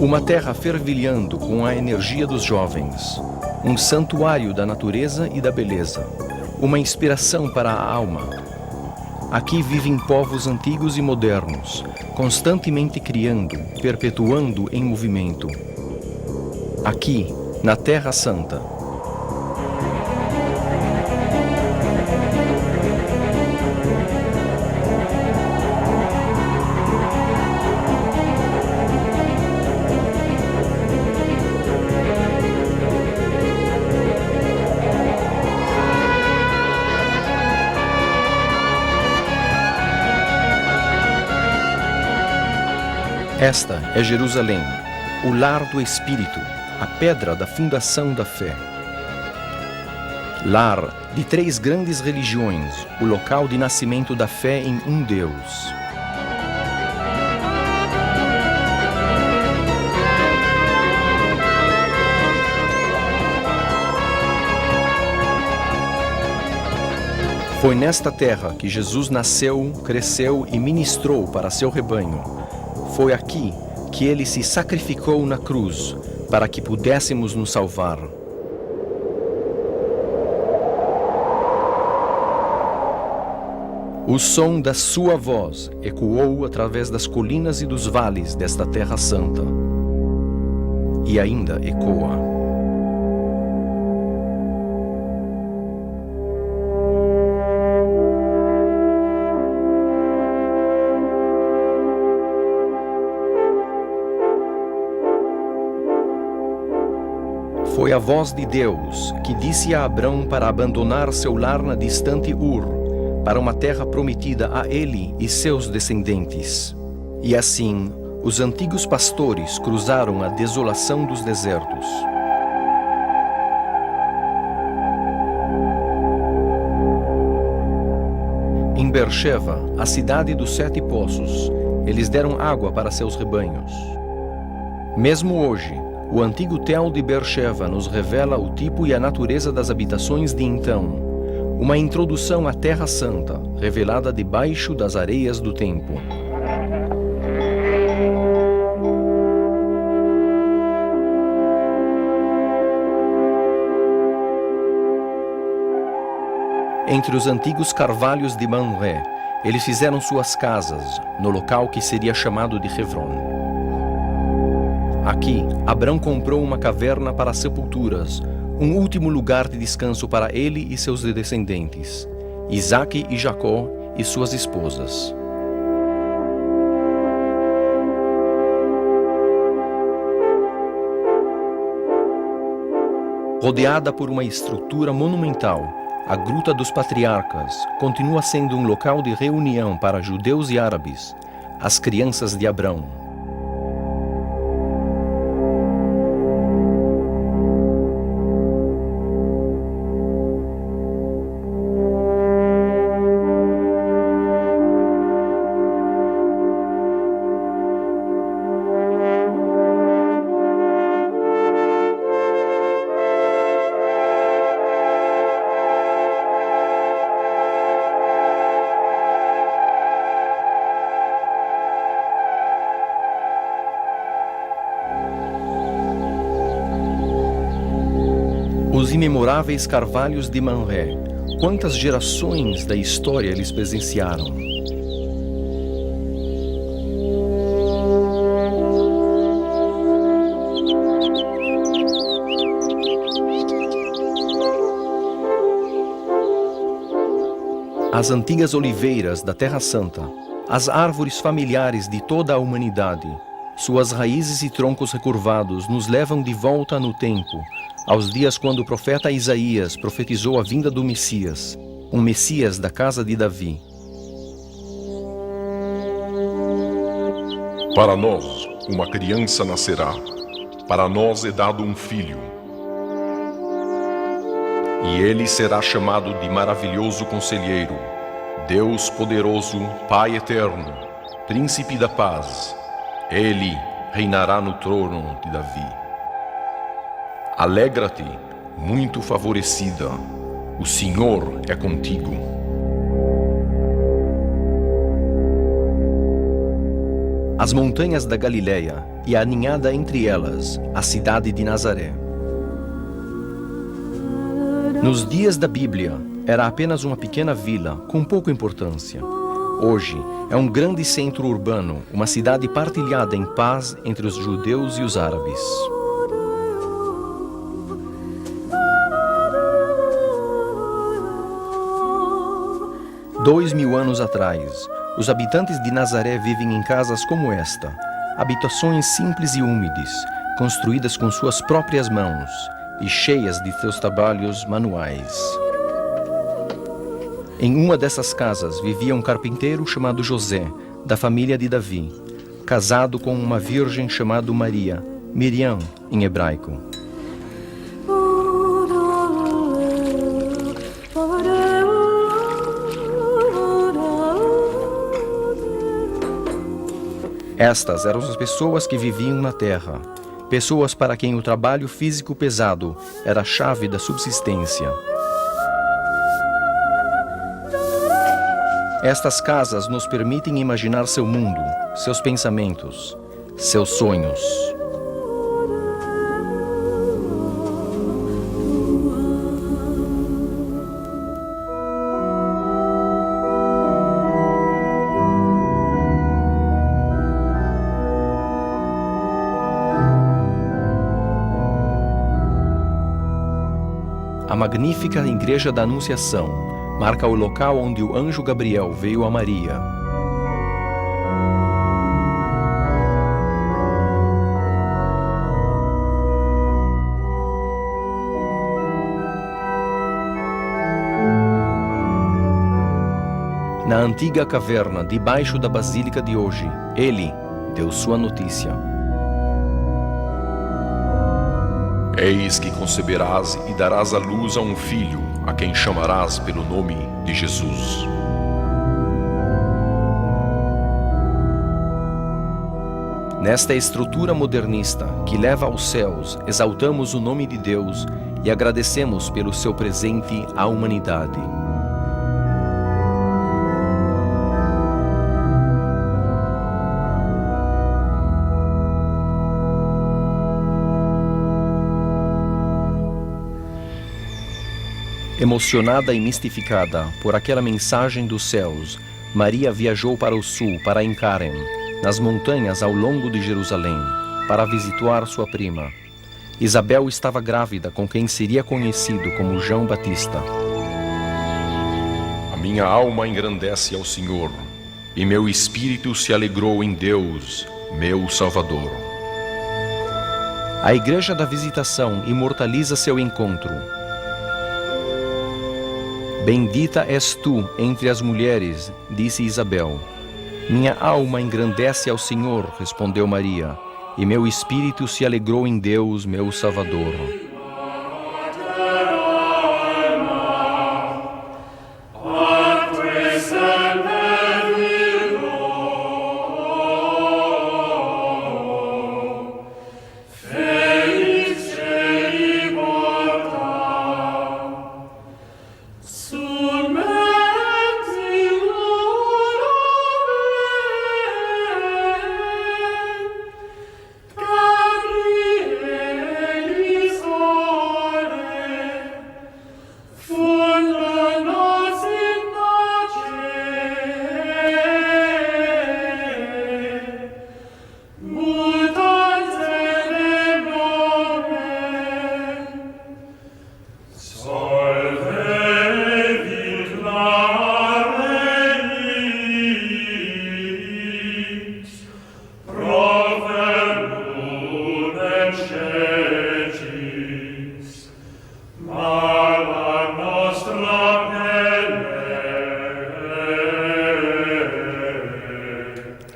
Uma terra fervilhando com a energia dos jovens, um santuário da natureza e da beleza, uma inspiração para a alma. Aqui vivem povos antigos e modernos, constantemente criando, perpetuando em movimento. Aqui, na Terra Santa. Esta é Jerusalém, o lar do Espírito, a pedra da fundação da fé. Lar de 3 grandes religiões, o local de nascimento da fé em um Deus. Foi nesta terra que Jesus nasceu, cresceu e ministrou para seu rebanho. Foi aqui que ele se sacrificou na cruz para que pudéssemos nos salvar. O som da sua voz ecoou através das colinas e dos vales desta Terra Santa. E ainda ecoa. Foi a voz de Deus que disse a Abrão para abandonar seu lar na distante Ur, para uma terra prometida a ele e seus descendentes. E assim, os antigos pastores cruzaram a desolação dos desertos. Em Beersheba, a cidade dos 7 poços, eles deram água para seus rebanhos. Mesmo hoje, o antigo Tel de Beersheba nos revela o tipo e a natureza das habitações de então, uma introdução à Terra Santa, revelada debaixo das areias do tempo. Entre os antigos carvalhos de Mamré, eles fizeram suas casas, no local que seria chamado de Hebron. Aqui, Abrão comprou uma caverna para sepulturas, um último lugar de descanso para ele e seus descendentes, Isaque e Jacó e suas esposas. Rodeada por uma estrutura monumental, a Gruta dos Patriarcas continua sendo um local de reunião para judeus e árabes, as crianças de Abrão. Os imemoráveis carvalhos de Mamré, quantas gerações da história eles presenciaram. As antigas oliveiras da Terra Santa, as árvores familiares de toda a humanidade, suas raízes e troncos recurvados nos levam de volta no tempo, aos dias quando o profeta Isaías profetizou a vinda do Messias, um Messias da casa de Davi. Para nós, uma criança nascerá, para nós é dado um filho. E ele será chamado de Maravilhoso Conselheiro, Deus Poderoso, Pai Eterno, Príncipe da Paz. Ele reinará no trono de Davi. Alegra-te, muito favorecida, o Senhor é contigo. As montanhas da Galileia e aninhada entre elas, a cidade de Nazaré. Nos dias da Bíblia, era apenas uma pequena vila com pouca importância. Hoje, é um grande centro urbano, uma cidade partilhada em paz entre os judeus e os árabes. Dois 2000 anos atrás, os habitantes de Nazaré vivem em casas como esta, habitações simples e úmides, construídas com suas próprias mãos e cheias de seus trabalhos manuais. Em uma dessas casas vivia um carpinteiro chamado José, da família de Davi, casado com uma virgem chamada Maria, Miriam em hebraico. Estas eram as pessoas que viviam na terra, pessoas para quem o trabalho físico pesado era a chave da subsistência. Estas casas nos permitem imaginar seu mundo, seus pensamentos, seus sonhos. A magnífica Igreja da Anunciação marca o local onde o anjo Gabriel veio a Maria. Na antiga caverna debaixo da Basílica de hoje, ele deu sua notícia. Eis que conceberás e darás à luz a um filho, a quem chamarás pelo nome de Jesus. Nesta estrutura modernista que leva aos céus, exaltamos o nome de Deus e agradecemos pelo seu presente à humanidade. Emocionada e mistificada por aquela mensagem dos céus, Maria viajou para o sul, para Encarem, nas montanhas ao longo de Jerusalém, para visitar sua prima. Isabel estava grávida com quem seria conhecido como João Batista. A minha alma engrandece ao Senhor, e meu espírito se alegrou em Deus, meu Salvador. A Igreja da Visitação imortaliza seu encontro. Bendita és tu entre as mulheres, disse Isabel. Minha alma engrandece ao Senhor, respondeu Maria, e meu espírito se alegrou em Deus, meu Salvador.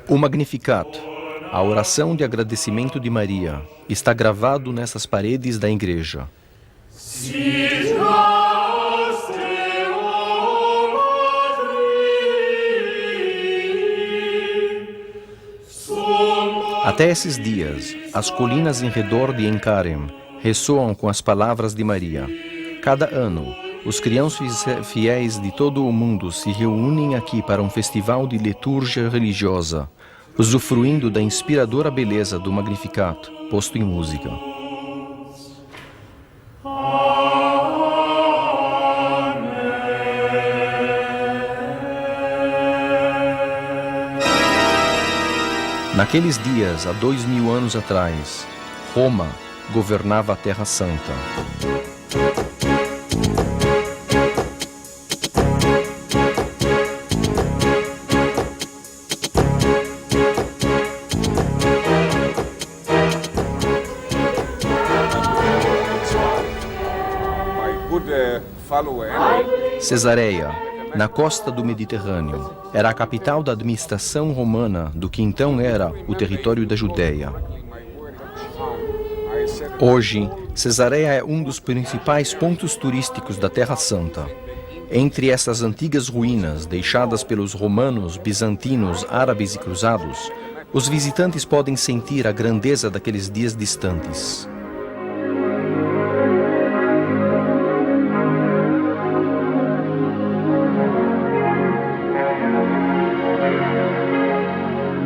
O Magnificat, a oração de agradecimento de Maria, está gravado nessas paredes da igreja. Até esses dias, as colinas em redor de Encarem ressoam com as palavras de Maria. Cada ano, os cristãos fiéis de todo o mundo se reúnem aqui para um festival de liturgia religiosa, usufruindo da inspiradora beleza do Magnificat, posto em música. Naqueles dias, há 2000 anos atrás, Roma governava a Terra Santa. Cesareia, na costa do Mediterrâneo, era a capital da administração romana do que então era o território da Judéia. Hoje, Cesareia é um dos principais pontos turísticos da Terra Santa. Entre essas antigas ruínas deixadas pelos romanos, bizantinos, árabes e cruzados, os visitantes podem sentir a grandeza daqueles dias distantes.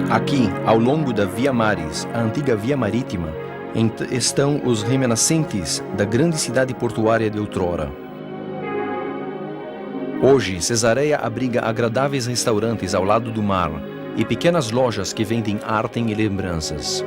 Aqui, ao longo da Via Maris, a antiga Via Marítima, estão os remanescentes da grande cidade portuária de outrora. Hoje, Cesareia abriga agradáveis restaurantes ao lado do mar e pequenas lojas que vendem arte e lembranças.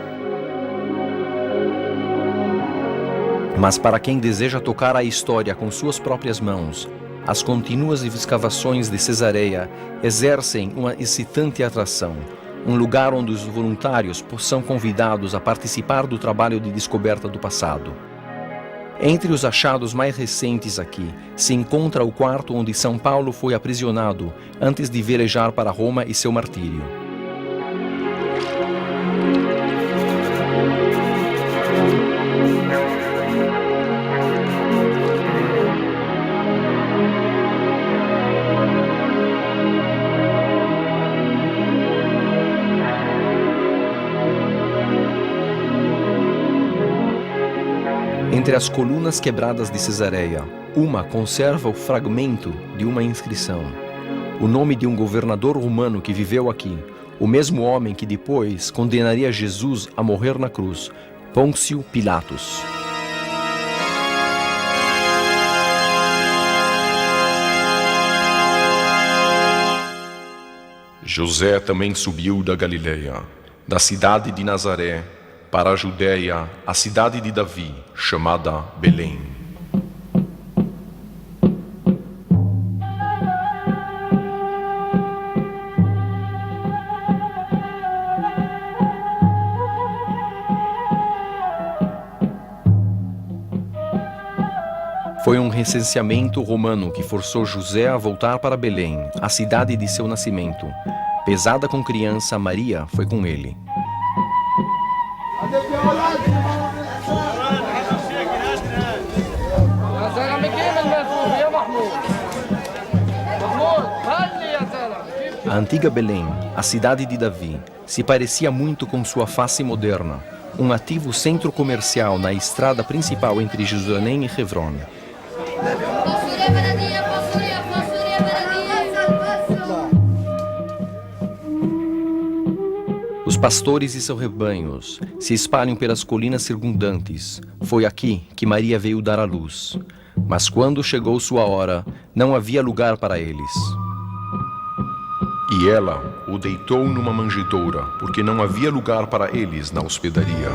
Mas para quem deseja tocar a história com suas próprias mãos, as contínuas escavações de Cesareia exercem uma excitante atração. Um lugar onde os voluntários são convidados a participar do trabalho de descoberta do passado. Entre os achados mais recentes aqui, se encontra o quarto onde São Paulo foi aprisionado antes de velejar para Roma e seu martírio. Entre as colunas quebradas de Cesareia, uma conserva o fragmento de uma inscrição. O nome de um governador romano que viveu aqui, o mesmo homem que depois condenaria Jesus a morrer na cruz, Pôncio Pilatos. José também subiu da Galileia, da cidade de Nazaré, para a Judéia, a cidade de Davi, chamada Belém. Foi um recenseamento romano que forçou José a voltar para Belém, a cidade de seu nascimento. Pesada com criança, Maria foi com ele. A antiga Belém, a cidade de Davi, se parecia muito com sua face moderna, um ativo centro comercial na estrada principal entre Jerusalém e Hebron. Os pastores e seus rebanhos se espalham pelas colinas circundantes. Foi aqui que Maria veio dar à luz. Mas quando chegou sua hora, não havia lugar para eles. E ela o deitou numa manjedoura, porque não havia lugar para eles na hospedaria.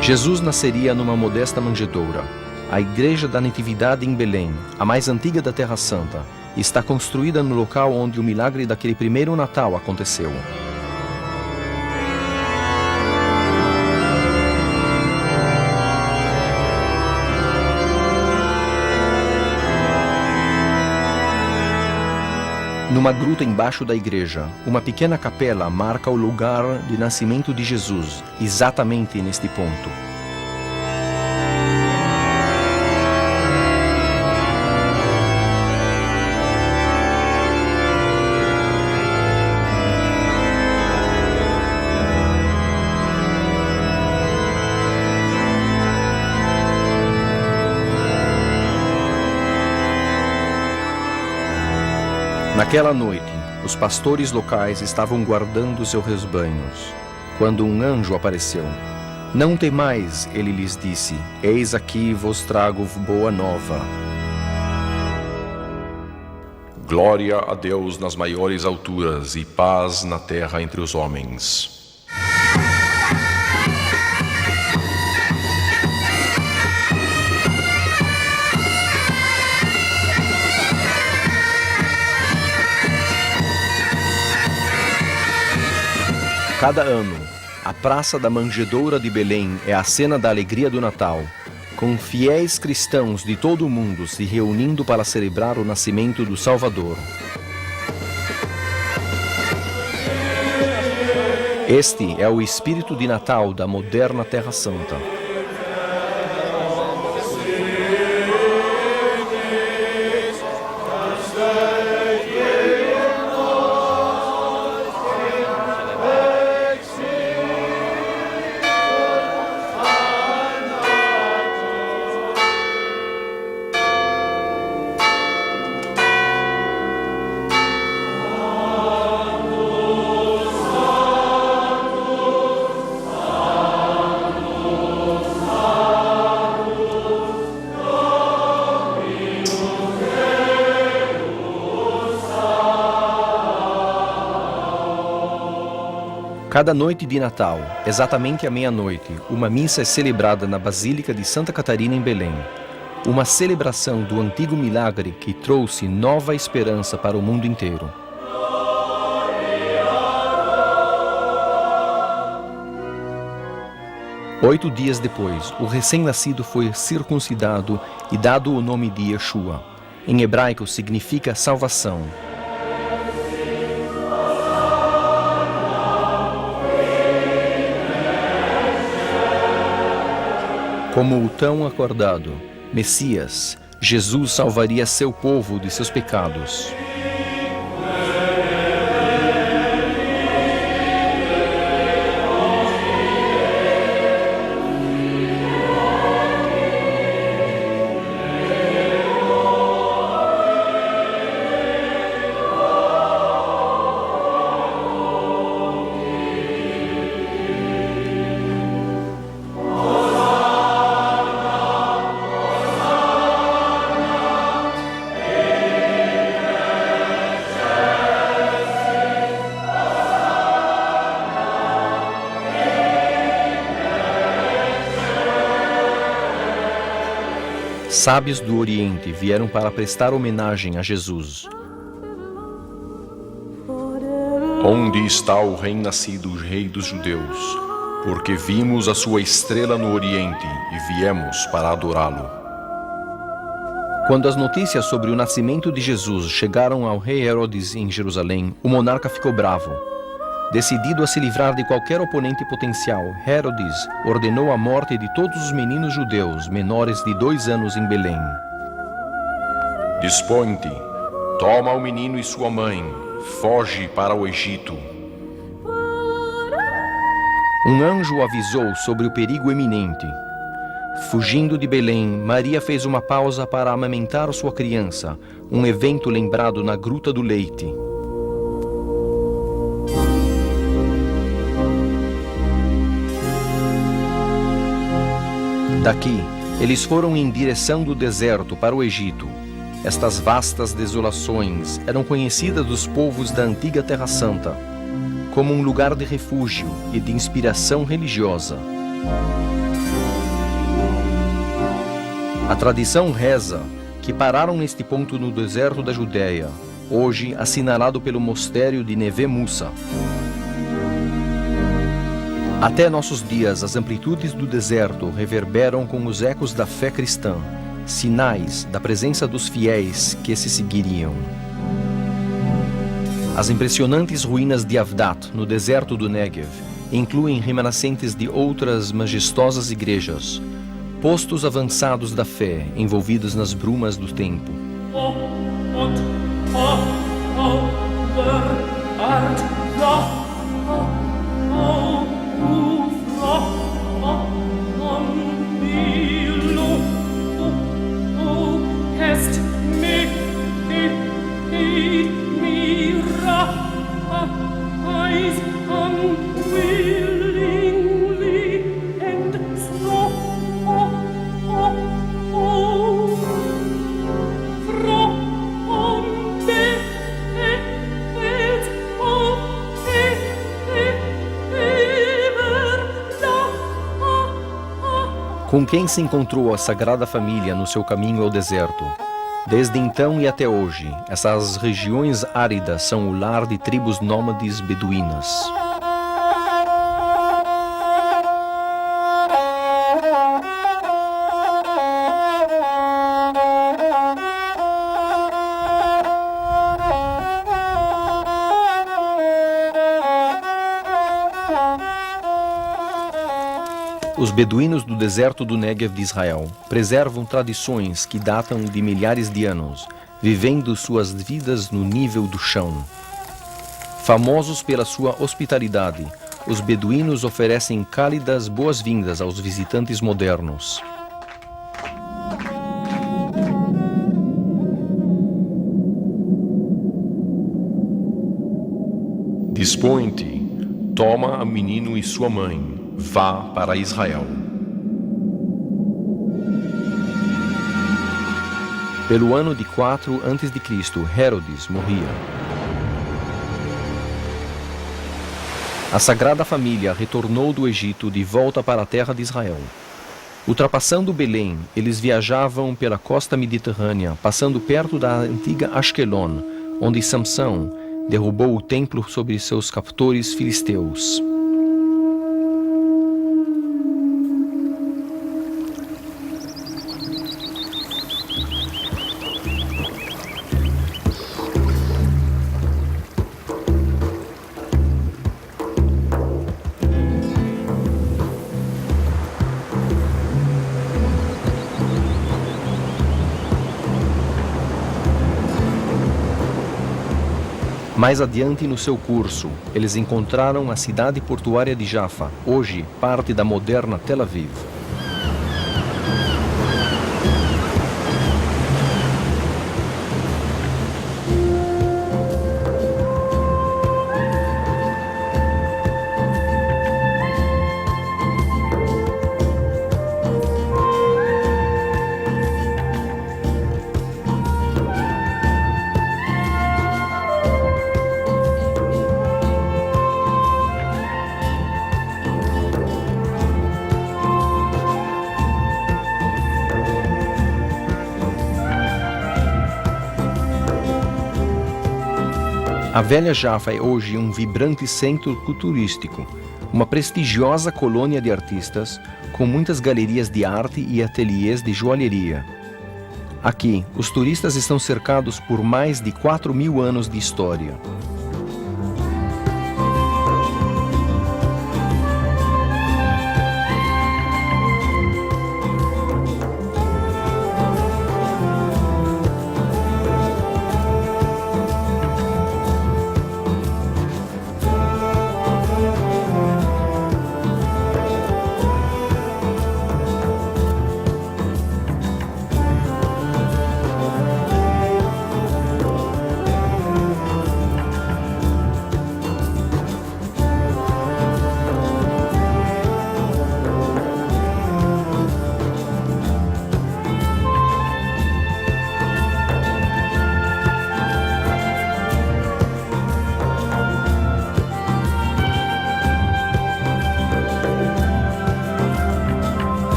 Jesus nasceria numa modesta manjedoura. A Igreja da Natividade em Belém, a mais antiga da Terra Santa, está construída no local onde o milagre daquele primeiro Natal aconteceu. Numa gruta embaixo da igreja, uma pequena capela marca o lugar de nascimento de Jesus, exatamente neste ponto. Naquela noite, os pastores locais estavam guardando seus rebanhos, quando um anjo apareceu. Não temais, ele lhes disse, eis aqui vos trago boa nova. Glória a Deus nas maiores alturas e paz na terra entre os homens. Cada ano, a Praça da Manjedoura de Belém é a cena da alegria do Natal, com fiéis cristãos de todo o mundo se reunindo para celebrar o nascimento do Salvador. Este é o espírito de Natal da moderna Terra Santa. Cada noite de Natal, exatamente à meia-noite, uma missa é celebrada na Basílica de Santa Catarina em Belém. Uma celebração do antigo milagre que trouxe nova esperança para o mundo inteiro. Oito dias depois, o recém-nascido foi circuncidado e dado o nome de Yeshua. Em hebraico significa salvação. Como o tão acordado Messias, Jesus salvaria seu povo de seus pecados. Sábios do Oriente vieram para prestar homenagem a Jesus. Onde está o recém-nascido Rei dos Judeus? Porque vimos a sua estrela no Oriente e viemos para adorá-lo. Quando as notícias sobre o nascimento de Jesus chegaram ao rei Herodes em Jerusalém, o monarca ficou bravo. Decidido a se livrar de qualquer oponente potencial, Herodes ordenou a morte de todos os meninos judeus menores de 2 anos em Belém. Dispõe-te, toma o menino e sua mãe, foge para o Egito. Um anjo avisou sobre o perigo iminente. Fugindo de Belém, Maria fez uma pausa para amamentar sua criança, um evento lembrado na Gruta do Leite. Daqui, eles foram em direção do deserto para o Egito. Estas vastas desolações eram conhecidas dos povos da antiga Terra Santa como um lugar de refúgio e de inspiração religiosa. A tradição reza que pararam neste ponto no deserto da Judéia, hoje assinalado pelo mosteiro de Neve Musa. Até nossos dias, as amplitudes do deserto reverberam com os ecos da fé cristã, sinais da presença dos fiéis que se seguiriam. As impressionantes ruínas de Avdat, no deserto do Negev, incluem remanescentes de outras majestosas igrejas, postos avançados da fé envolvidos nas brumas do tempo. Est me mira Com quem se encontrou a Sagrada Família no seu caminho ao deserto? Desde então e até hoje, essas regiões áridas são o lar de tribos nômades beduínas. Os beduínos do deserto do Néguev de Israel preservam tradições que datam de milhares de anos, vivendo suas vidas no nível do chão. Famosos pela sua hospitalidade, os beduínos oferecem cálidas boas-vindas aos visitantes modernos. Dispõe-te, toma o menino e sua mãe, vá para Israel. Pelo ano de 4 a.C., Herodes morria. A Sagrada Família retornou do Egito de volta para a terra de Israel. Ultrapassando Belém, eles viajavam pela costa mediterrânea, passando perto da antiga Ashkelon, onde Samsão derrubou o templo sobre seus captores filisteus. Mais adiante no seu curso, eles encontraram a cidade portuária de Jaffa, hoje parte da moderna Tel Aviv. A velha Jaffa é hoje um vibrante centro culturístico, uma prestigiosa colônia de artistas, com muitas galerias de arte e ateliês de joalheria. Aqui, os turistas estão cercados por mais de 4.000 anos de história.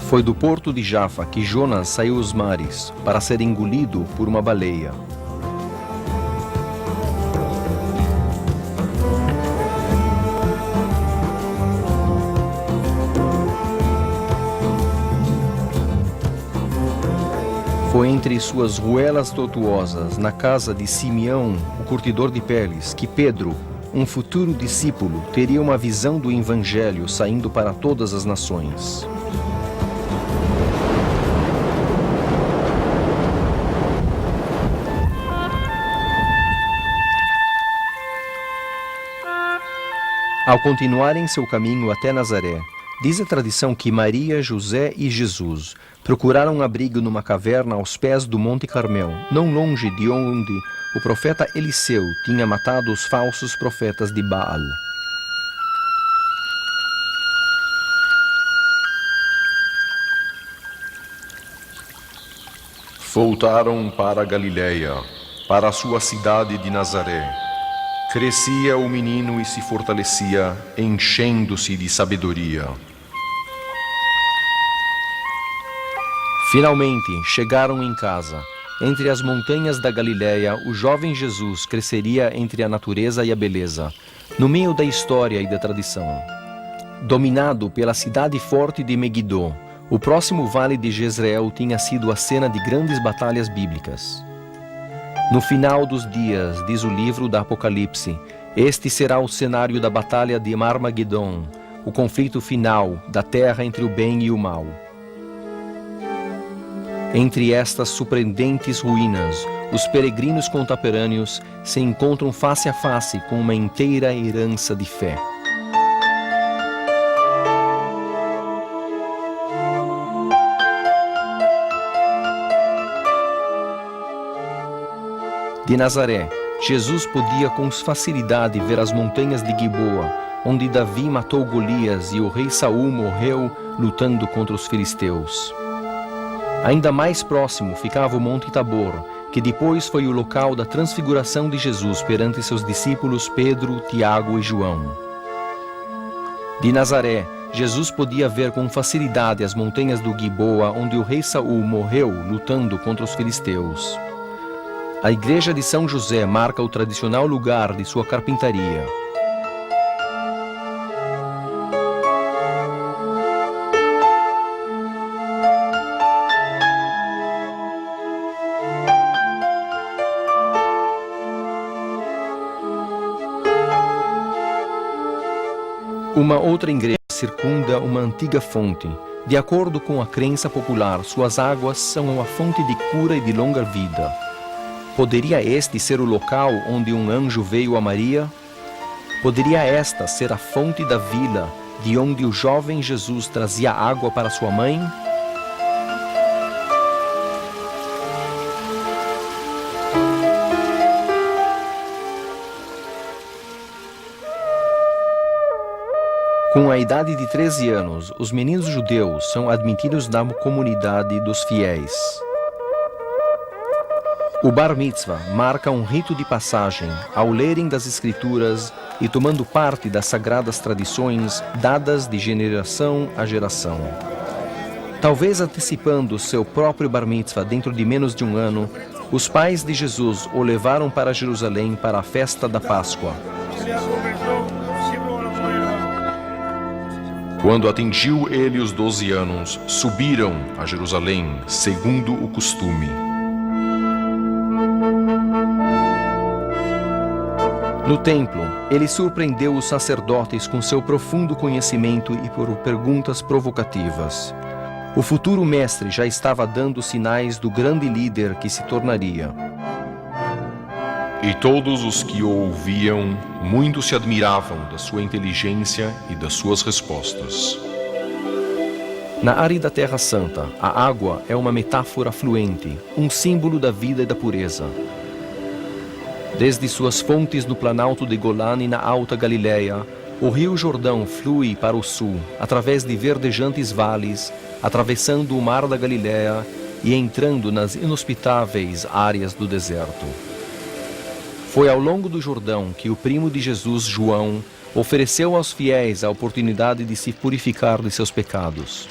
Foi do porto de Jaffa que Jonas saiu aos mares para ser engolido por uma baleia. Foi entre suas ruelas tortuosas, na casa de Simeão, o curtidor de peles, que Pedro, um futuro discípulo, teria uma visão do Evangelho saindo para todas as nações. Ao continuarem seu caminho até Nazaré, diz a tradição que Maria, José e Jesus procuraram abrigo numa caverna aos pés do Monte Carmel, não longe de onde o profeta Eliseu tinha matado os falsos profetas de Baal. Voltaram para a Galiléia, para a sua cidade de Nazaré. Crescia o menino e se fortalecia, enchendo-se de sabedoria. Finalmente chegaram em casa. Entre as montanhas da Galiléia, o jovem Jesus cresceria entre a natureza e a beleza, no meio da história e da tradição. Dominado pela cidade forte de Megiddo, o próximo vale de Jezreel tinha sido a cena de grandes batalhas bíblicas. No final dos dias, diz o livro da Apocalipse, este será o cenário da batalha de Armagedon, o conflito final da terra entre o bem e o mal. Entre estas surpreendentes ruínas, os peregrinos contemporâneos se encontram face a face com uma inteira herança de fé. De Nazaré, Jesus podia com facilidade ver as montanhas de Giboa, onde Davi matou Golias e o rei Saul morreu lutando contra os filisteus. Ainda mais próximo ficava o Monte Tabor, que depois foi o local da transfiguração de Jesus perante seus discípulos Pedro, Tiago e João. De Nazaré, Jesus podia ver com facilidade as montanhas do Giboa, onde o rei Saul morreu lutando contra os filisteus. A igreja de São José marca o tradicional lugar de sua carpintaria. Uma outra igreja circunda uma antiga fonte. De acordo com a crença popular, suas águas são uma fonte de cura e de longa vida. Poderia este ser o local onde um anjo veio a Maria? Poderia esta ser a fonte da vila, de onde o jovem Jesus trazia água para sua mãe? Com a idade de 13 anos, os meninos judeus são admitidos na comunidade dos fiéis. O Bar Mitzvah marca um rito de passagem ao lerem das Escrituras e tomando parte das sagradas tradições dadas de geração a geração. Talvez antecipando seu próprio Bar Mitzvah dentro de menos de um ano, os pais de Jesus o levaram para Jerusalém para a festa da Páscoa. Quando atingiu ele os 12 anos, subiram a Jerusalém, segundo o costume. No templo, ele surpreendeu os sacerdotes com seu profundo conhecimento e por perguntas provocativas. O futuro mestre já estava dando sinais do grande líder que se tornaria. E todos os que o ouviam, muito se admiravam da sua inteligência e das suas respostas. Na árida Terra Santa, a água é uma metáfora fluente, um símbolo da vida e da pureza. Desde suas fontes no Planalto de Golã e na Alta Galiléia, o rio Jordão flui para o sul, através de verdejantes vales, atravessando o Mar da Galiléia e entrando nas inhospitáveis áreas do deserto. Foi ao longo do Jordão que o primo de Jesus, João, ofereceu aos fiéis a oportunidade de se purificar de seus pecados.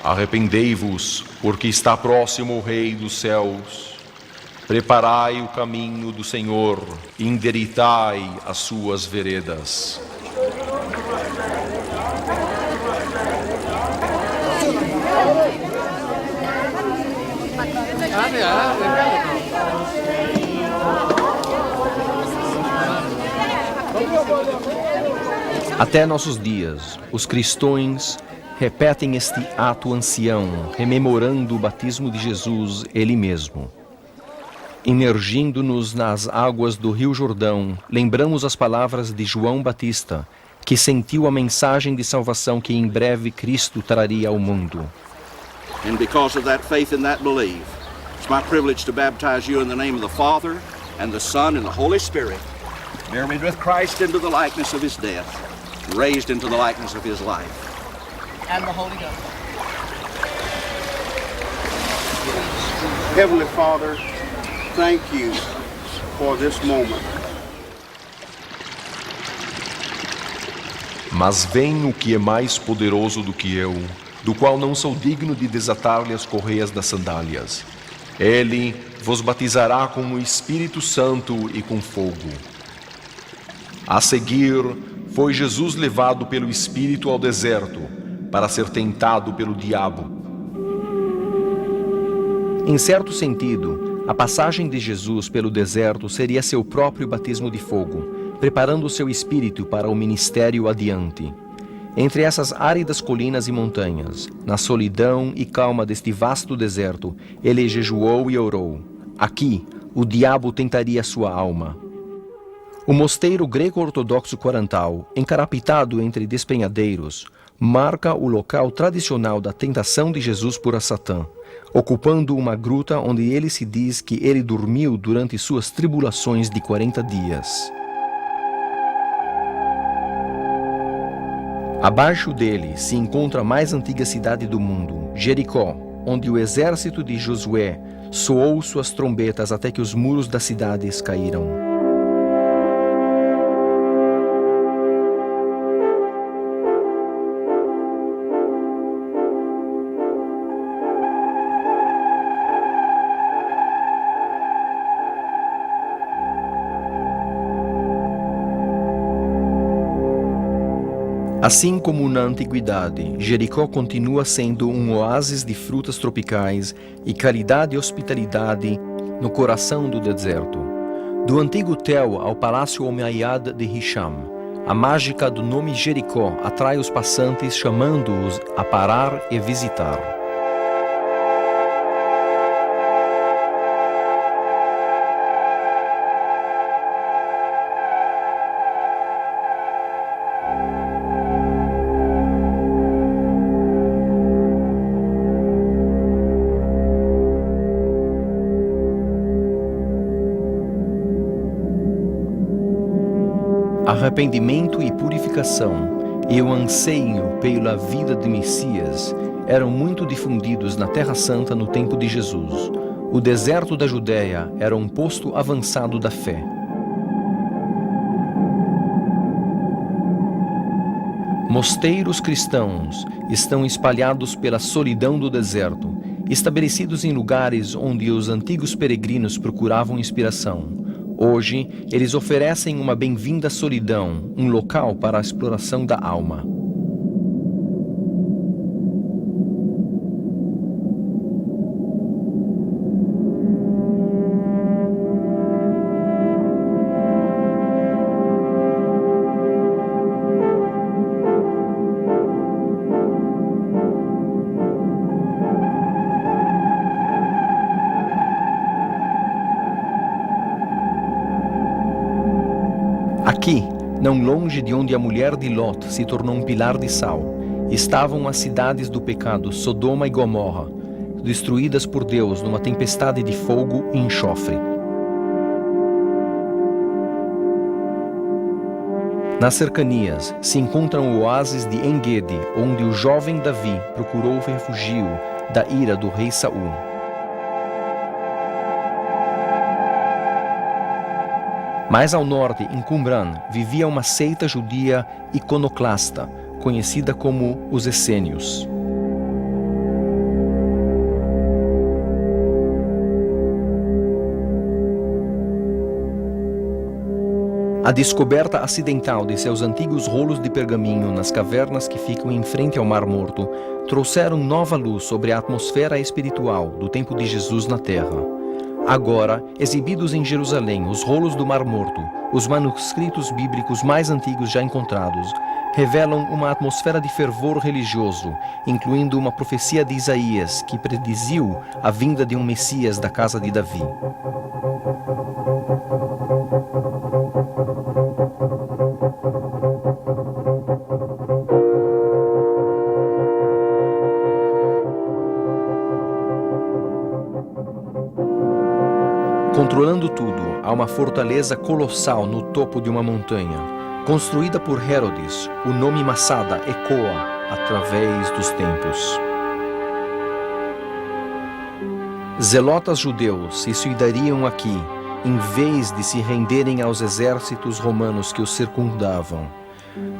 Arrependei-vos, porque está próximo o Rei dos céus. Preparai o caminho do Senhor, endireitai as suas veredas. Até nossos dias, os cristãos repetem este ato ancião, rememorando o batismo de Jesus, ele mesmo. Imergindo-nos nas águas do Rio Jordão, lembramos as palavras de João Batista, que sentiu a mensagem de salvação que em breve Cristo traria ao mundo. And because of that faith and that belief, it's my privilege to baptize you in the name of the Father, and the Son, and the Holy Spirit, buried with Christ into the likeness of his death, raised into the likeness of his life. And the Holy Ghost. Heavenly Father, thank you for this moment. Mas vem o que é mais poderoso do que eu, do qual não sou digno de desatar-lhe as correias das sandálias. Ele vos batizará com o Espírito Santo e com fogo. A seguir, foi Jesus levado pelo Espírito ao deserto, para ser tentado pelo diabo. Em certo sentido, a passagem de Jesus pelo deserto seria seu próprio batismo de fogo, preparando seu espírito para o ministério adiante. Entre essas áridas colinas e montanhas, na solidão e calma deste vasto deserto, ele jejuou e orou. Aqui, o diabo tentaria sua alma. O mosteiro greco-ortodoxo Quarantal, encarapitado entre despenhadeiros, marca o local tradicional da tentação de Jesus por Satã, ocupando uma gruta onde ele se diz que ele dormiu durante suas tribulações de 40 dias. Abaixo dele se encontra a mais antiga cidade do mundo, Jericó, onde o exército de Josué soou suas trombetas até que os muros das cidades caíram. Assim como na antiguidade, Jericó continua sendo um oásis de frutas tropicais e caridade e hospitalidade no coração do deserto. Do antigo Tel ao palácio Omeyad de Hisham, a mágica do nome Jericó atrai os passantes, chamando-os a parar e visitar. Arrependimento e purificação e o anseio pela vida de Messias eram muito difundidos na Terra Santa no tempo de Jesus. O deserto da Judéia era um posto avançado da fé. Mosteiros cristãos estão espalhados pela solidão do deserto, estabelecidos em lugares onde os antigos peregrinos procuravam inspiração. Hoje, eles oferecem uma bem-vinda solidão, um local para a exploração da alma. Aqui, não longe de onde a mulher de Lot se tornou um pilar de sal, estavam as cidades do pecado, Sodoma e Gomorra, destruídas por Deus numa tempestade de fogo e enxofre. Nas cercanias se encontram o oásis de En-Gedi, onde o jovem Davi procurou refúgio da ira do rei Saul. Mais ao norte, em Qumran, vivia uma seita judia iconoclasta, conhecida como os Essênios. A descoberta acidental de seus antigos rolos de pergaminho nas cavernas que ficam em frente ao Mar Morto trouxeram nova luz sobre a atmosfera espiritual do tempo de Jesus na Terra. Agora, exibidos em Jerusalém, os rolos do Mar Morto, os manuscritos bíblicos mais antigos já encontrados, revelam uma atmosfera de fervor religioso, incluindo uma profecia de Isaías que prediziu a vinda de um Messias da casa de Davi. Controlando tudo, há uma fortaleza colossal no topo de uma montanha. Construída por Herodes, o nome Massada ecoa através dos tempos. Zelotas judeus se suicidariam aqui, em vez de se renderem aos exércitos romanos que os circundavam.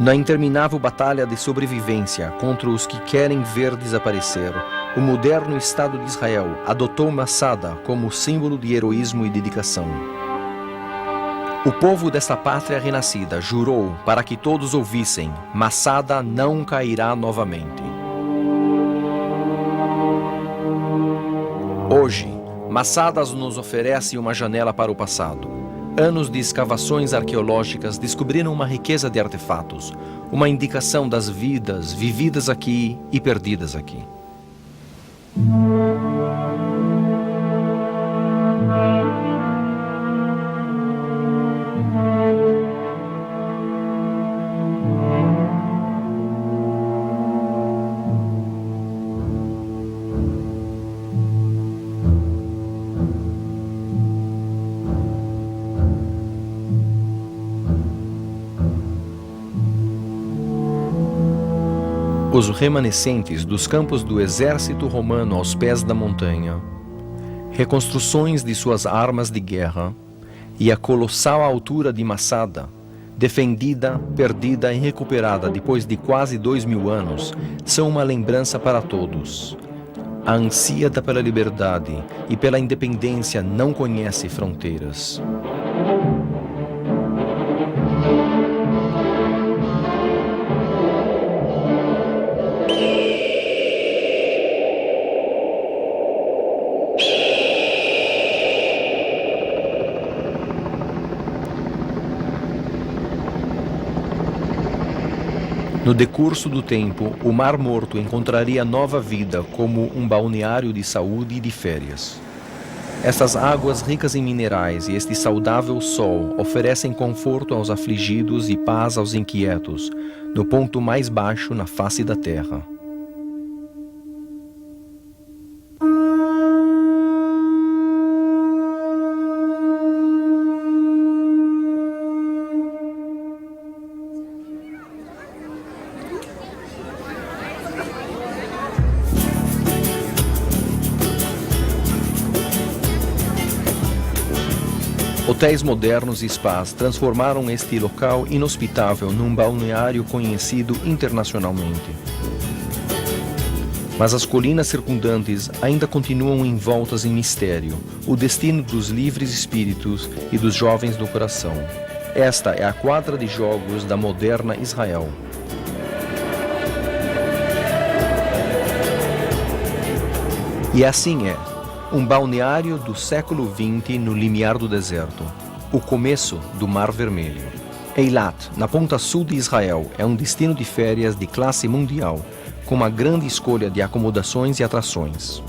Na interminável batalha de sobrevivência contra os que querem ver desaparecer, o moderno Estado de Israel adotou Massada como símbolo de heroísmo e dedicação. O povo desta pátria renascida jurou para que todos ouvissem: Massada não cairá novamente. Hoje, Massada nos oferece uma janela para o passado. Anos de escavações arqueológicas descobriram uma riqueza de artefatos, uma indicação das vidas vividas aqui e perdidas aqui. Os remanescentes dos campos do exército romano aos pés da montanha, reconstruções de suas armas de guerra e a colossal altura de Massada, defendida, perdida e recuperada depois de quase 2000 anos, são uma lembrança para todos. A ânsia pela liberdade e pela independência não conhece fronteiras. No decurso do tempo, o Mar Morto encontraria nova vida como um balneário de saúde e de férias. Estas águas ricas em minerais e este saudável sol oferecem conforto aos afligidos e paz aos inquietos, no ponto mais baixo na face da terra. Hotéis modernos e spas transformaram este local inhospitável num balneário conhecido internacionalmente. Mas as colinas circundantes ainda continuam envoltas em mistério, o destino dos livres espíritos e dos jovens do coração. Esta é a quadra de jogos da moderna Israel. E assim é. Um balneário do século XX no limiar do deserto, o começo do Mar Vermelho. Eilat, na ponta sul de Israel, é um destino de férias de classe mundial, com uma grande escolha de acomodações e atrações.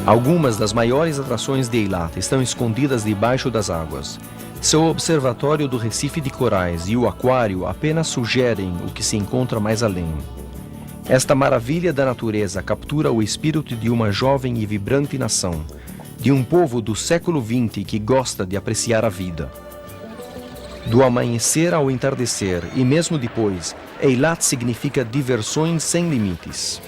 Algumas das maiores atrações de Eilat estão escondidas debaixo das águas. Seu observatório do Recife de Corais e o aquário apenas sugerem o que se encontra mais além. Esta maravilha da natureza captura o espírito de uma jovem e vibrante nação, de um povo do século XX que gosta de apreciar a vida. Do amanhecer ao entardecer e mesmo depois, Eilat significa diversões sem limites.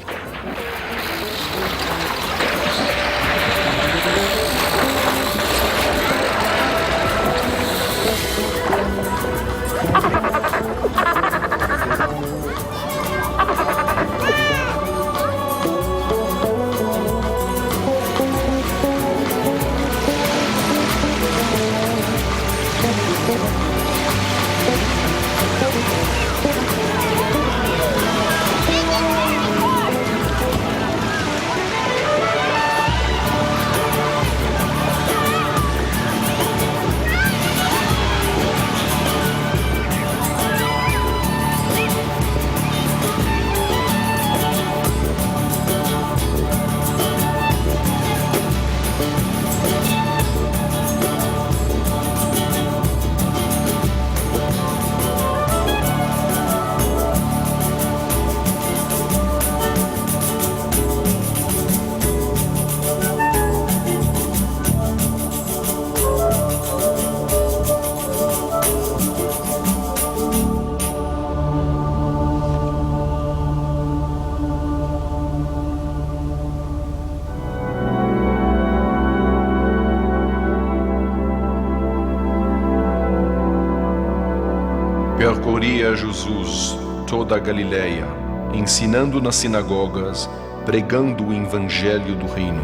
Percorria Jesus toda a Galileia, ensinando nas sinagogas, pregando o evangelho do reino.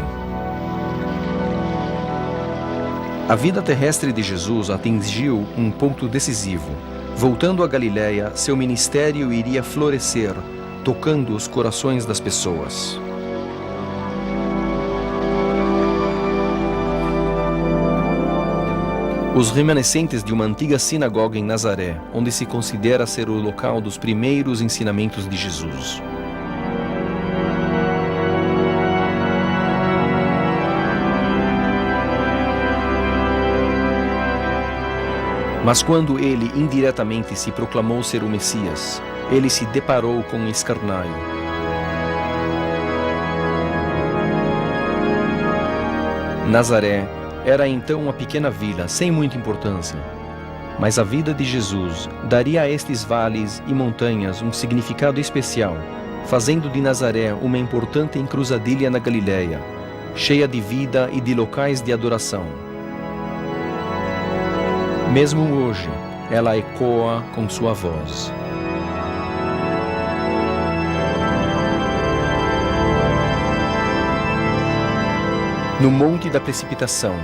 A vida terrestre de Jesus atingiu um ponto decisivo. Voltando à Galileia, seu ministério iria florescer, tocando os corações das pessoas. Os remanescentes de uma antiga sinagoga em Nazaré, onde se considera ser o local dos primeiros ensinamentos de Jesus. Mas quando ele indiretamente se proclamou ser o Messias, ele se deparou com um escarnio. Nazaré era então uma pequena vila sem muita importância, mas a vida de Jesus daria a estes vales e montanhas um significado especial, fazendo de Nazaré uma importante encruzilhada na Galileia, cheia de vida e de locais de adoração. Mesmo hoje, ela ecoa com sua voz. No Monte da Precipitação,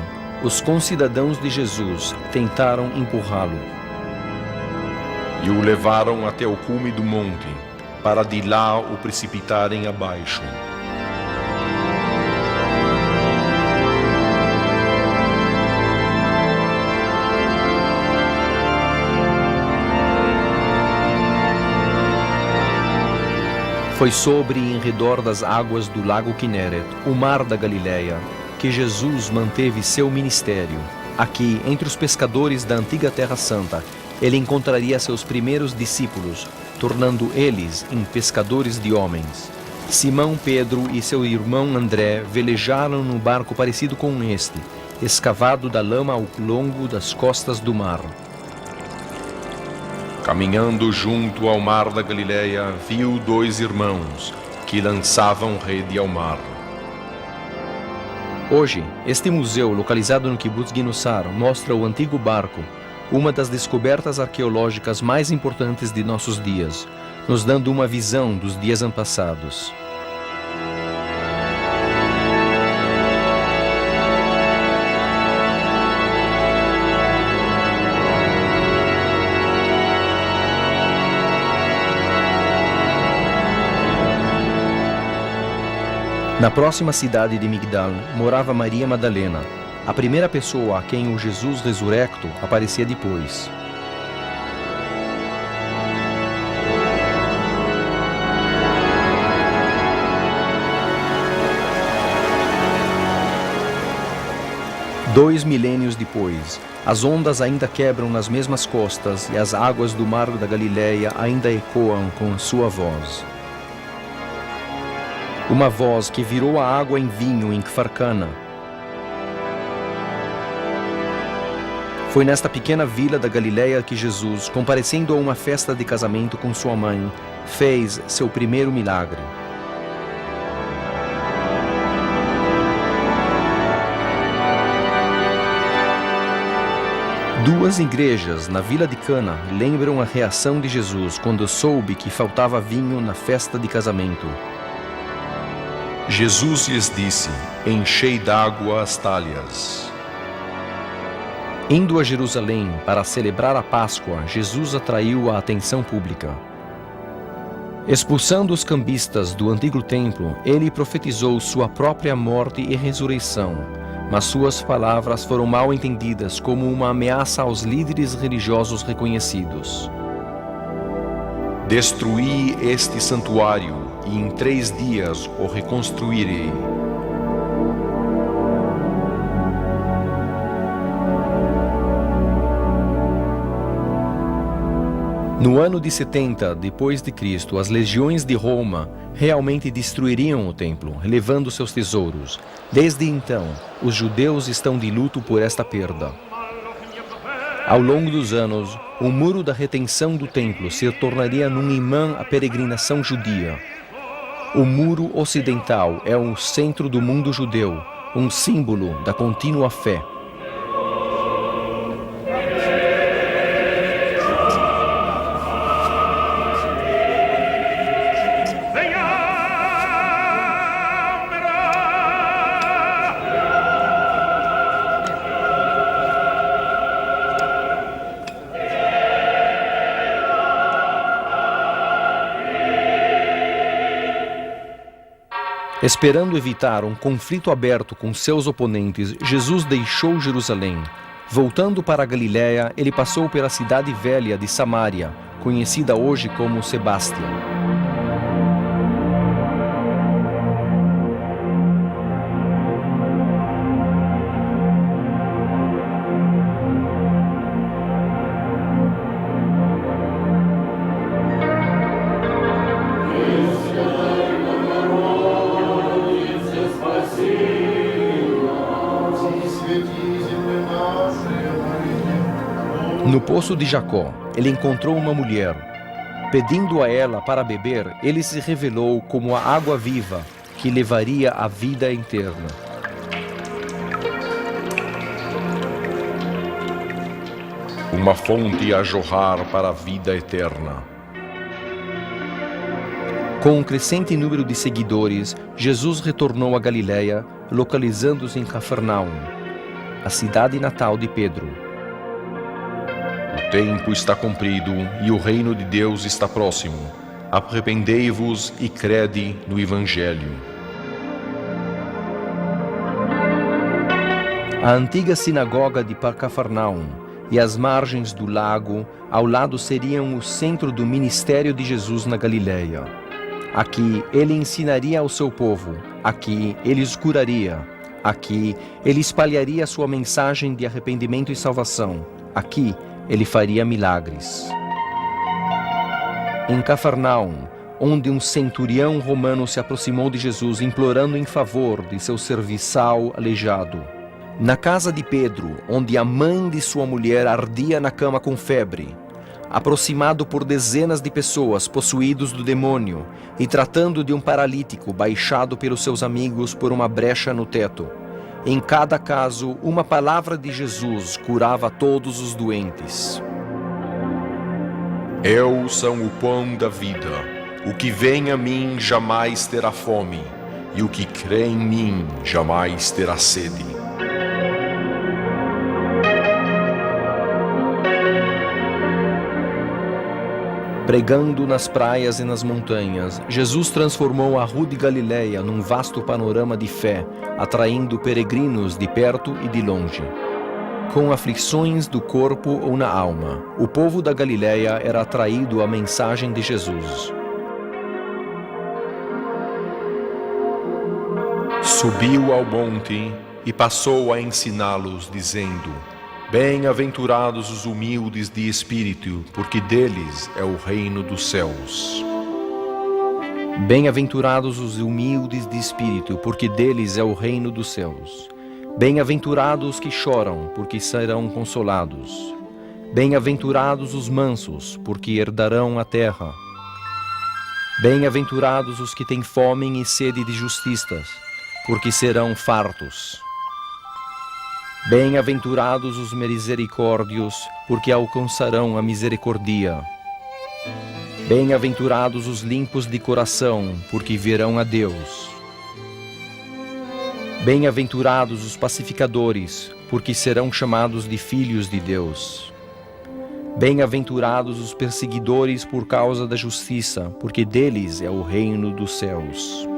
os concidadãos de Jesus tentaram empurrá-lo. E o levaram até o cume do monte, para de lá o precipitarem abaixo. Foi sobre e em redor das águas do lago Quinéret, o mar da Galileia, que Jesus manteve seu ministério. Aqui, entre os pescadores da antiga Terra Santa, ele encontraria seus primeiros discípulos, tornando eles em pescadores de homens. Simão Pedro e seu irmão André velejaram num barco parecido com este, escavado da lama ao longo das costas do mar. Caminhando junto ao mar da Galileia, viu 2 irmãos que lançavam rede ao mar. Hoje, este museu, localizado no Kibbutz Ginussar, mostra o antigo barco, uma das descobertas arqueológicas mais importantes de nossos dias, nos dando uma visão dos dias antepassados. Na próxima cidade de Migdal morava Maria Madalena, a primeira pessoa a quem o Jesus ressurrecto aparecia depois. Dois milênios depois, as ondas ainda quebram nas mesmas costas e as águas do mar da Galileia ainda ecoam com sua voz. Uma voz que virou a água em vinho em Kfar Cana. Foi nesta pequena vila da Galileia que Jesus, comparecendo a uma festa de casamento com sua mãe, fez seu primeiro milagre. Duas igrejas na vila de Cana lembram a reação de Jesus quando soube que faltava vinho na festa de casamento. Jesus lhes disse: enchei d'água as talhas. Indo a Jerusalém para celebrar a Páscoa, Jesus atraiu a atenção pública. Expulsando os cambistas do antigo templo, ele profetizou sua própria morte e ressurreição, mas suas palavras foram mal entendidas como uma ameaça aos líderes religiosos reconhecidos. Destruí este santuário e em 3 dias o reconstruirei. No ano de 70 depois de Cristo, as legiões de Roma realmente destruiriam o templo, levando seus tesouros. Desde então, os judeus estão de luto por esta perda. Ao longo dos anos, o muro da retenção do templo se tornaria num imã à peregrinação judia. O muro ocidental é o centro do mundo judeu, um símbolo da contínua fé. Esperando evitar um conflito aberto com seus oponentes, Jesus deixou Jerusalém. Voltando para a Galiléia, ele passou pela cidade velha de Samaria, conhecida hoje como Sebástia. No poço de Jacó, ele encontrou uma mulher. Pedindo a ela para beber, ele se revelou como a água viva que levaria à vida eterna. Uma fonte a jorrar para a vida eterna. Com um crescente número de seguidores, Jesus retornou a Galiléia, localizando-se em Cafarnaum, a cidade natal de Pedro. O tempo está cumprido e o reino de Deus está próximo. Arrependei-vos e crede no Evangelho. A antiga sinagoga de Cafarnaum e as margens do lago ao lado seriam o centro do ministério de Jesus na Galiléia. Aqui ele ensinaria ao seu povo, aqui ele os curaria, aqui ele espalharia sua mensagem de arrependimento e salvação, aqui ele faria milagres. Em Cafarnaum, onde um centurião romano se aproximou de Jesus implorando em favor de seu serviçal aleijado. Na casa de Pedro, onde a mãe de sua mulher ardia na cama com febre. Aproximado por dezenas de pessoas possuídos do demônio e tratando de um paralítico baixado pelos seus amigos por uma brecha no teto. Em cada caso, uma palavra de Jesus curava todos os doentes. Eu sou o pão da vida. O que vem a mim jamais terá fome, e o que crê em mim jamais terá sede. Pregando nas praias e nas montanhas, Jesus transformou a Rua de Galiléia num vasto panorama de fé, atraindo peregrinos de perto e de longe. Com aflições do corpo ou na alma, o povo da Galiléia era atraído à mensagem de Jesus. Subiu ao monte e passou a ensiná-los, dizendo: Bem-aventurados os humildes de espírito, porque deles é o reino dos céus. Bem-aventurados os humildes de espírito, porque deles é o reino dos céus. Bem-aventurados que choram, porque serão consolados. Bem-aventurados os mansos, porque herdarão a terra. Bem-aventurados os que têm fome e sede de justiça, porque serão fartos. Bem-aventurados os misericórdios, porque alcançarão a misericórdia. Bem-aventurados os limpos de coração, porque verão a Deus. Bem-aventurados os pacificadores, porque serão chamados de filhos de Deus. Bem-aventurados os perseguidores por causa da justiça, porque deles é o reino dos céus.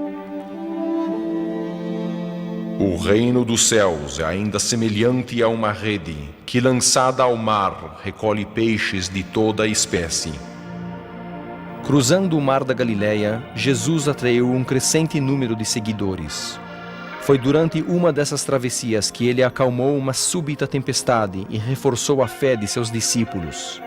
O reino dos céus é ainda semelhante a uma rede que, lançada ao mar, recolhe peixes de toda a espécie. Cruzando o mar da Galiléia, Jesus atraiu um crescente número de seguidores. Foi durante uma dessas travessias que ele acalmou uma súbita tempestade e reforçou a fé de seus discípulos.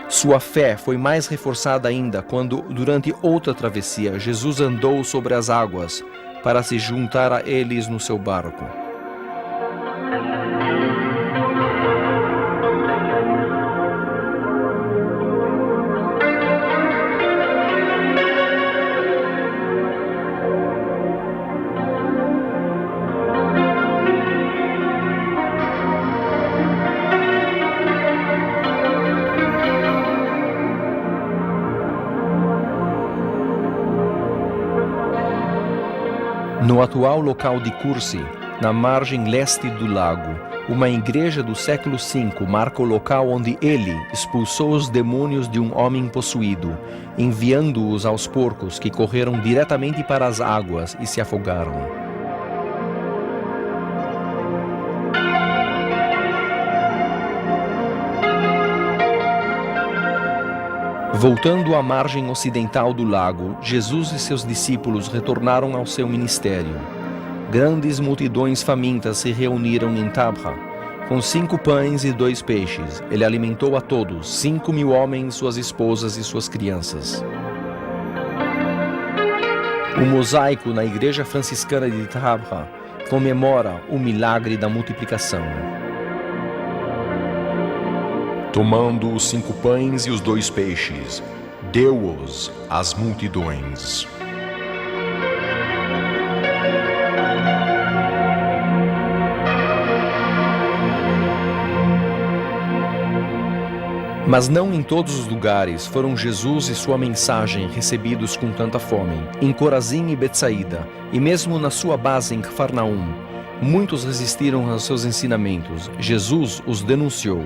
Sua fé foi mais reforçada ainda quando, durante outra travessia, Jesus andou sobre as águas para se juntar a eles no seu barco. No atual local de Cursi, na margem leste do lago, uma igreja do século V marca o local onde ele expulsou os demônios de um homem possuído, enviando-os aos porcos que correram diretamente para as águas e se afogaram. Voltando à margem ocidental do lago, Jesus e seus discípulos retornaram ao seu ministério. Grandes multidões famintas se reuniram em Tabra. Com 5 pães e 2 peixes, ele alimentou a todos, 5.000 homens, suas esposas e suas crianças. O mosaico na igreja franciscana de Tabra comemora o milagre da multiplicação. Tomando os 5 pães e os 2 peixes, deu-os às multidões. Mas não em todos os lugares foram Jesus e sua mensagem recebidos com tanta fome. Em Corazim e Betsaída, e mesmo na sua base em Cafarnaum, muitos resistiram aos seus ensinamentos. Jesus os denunciou.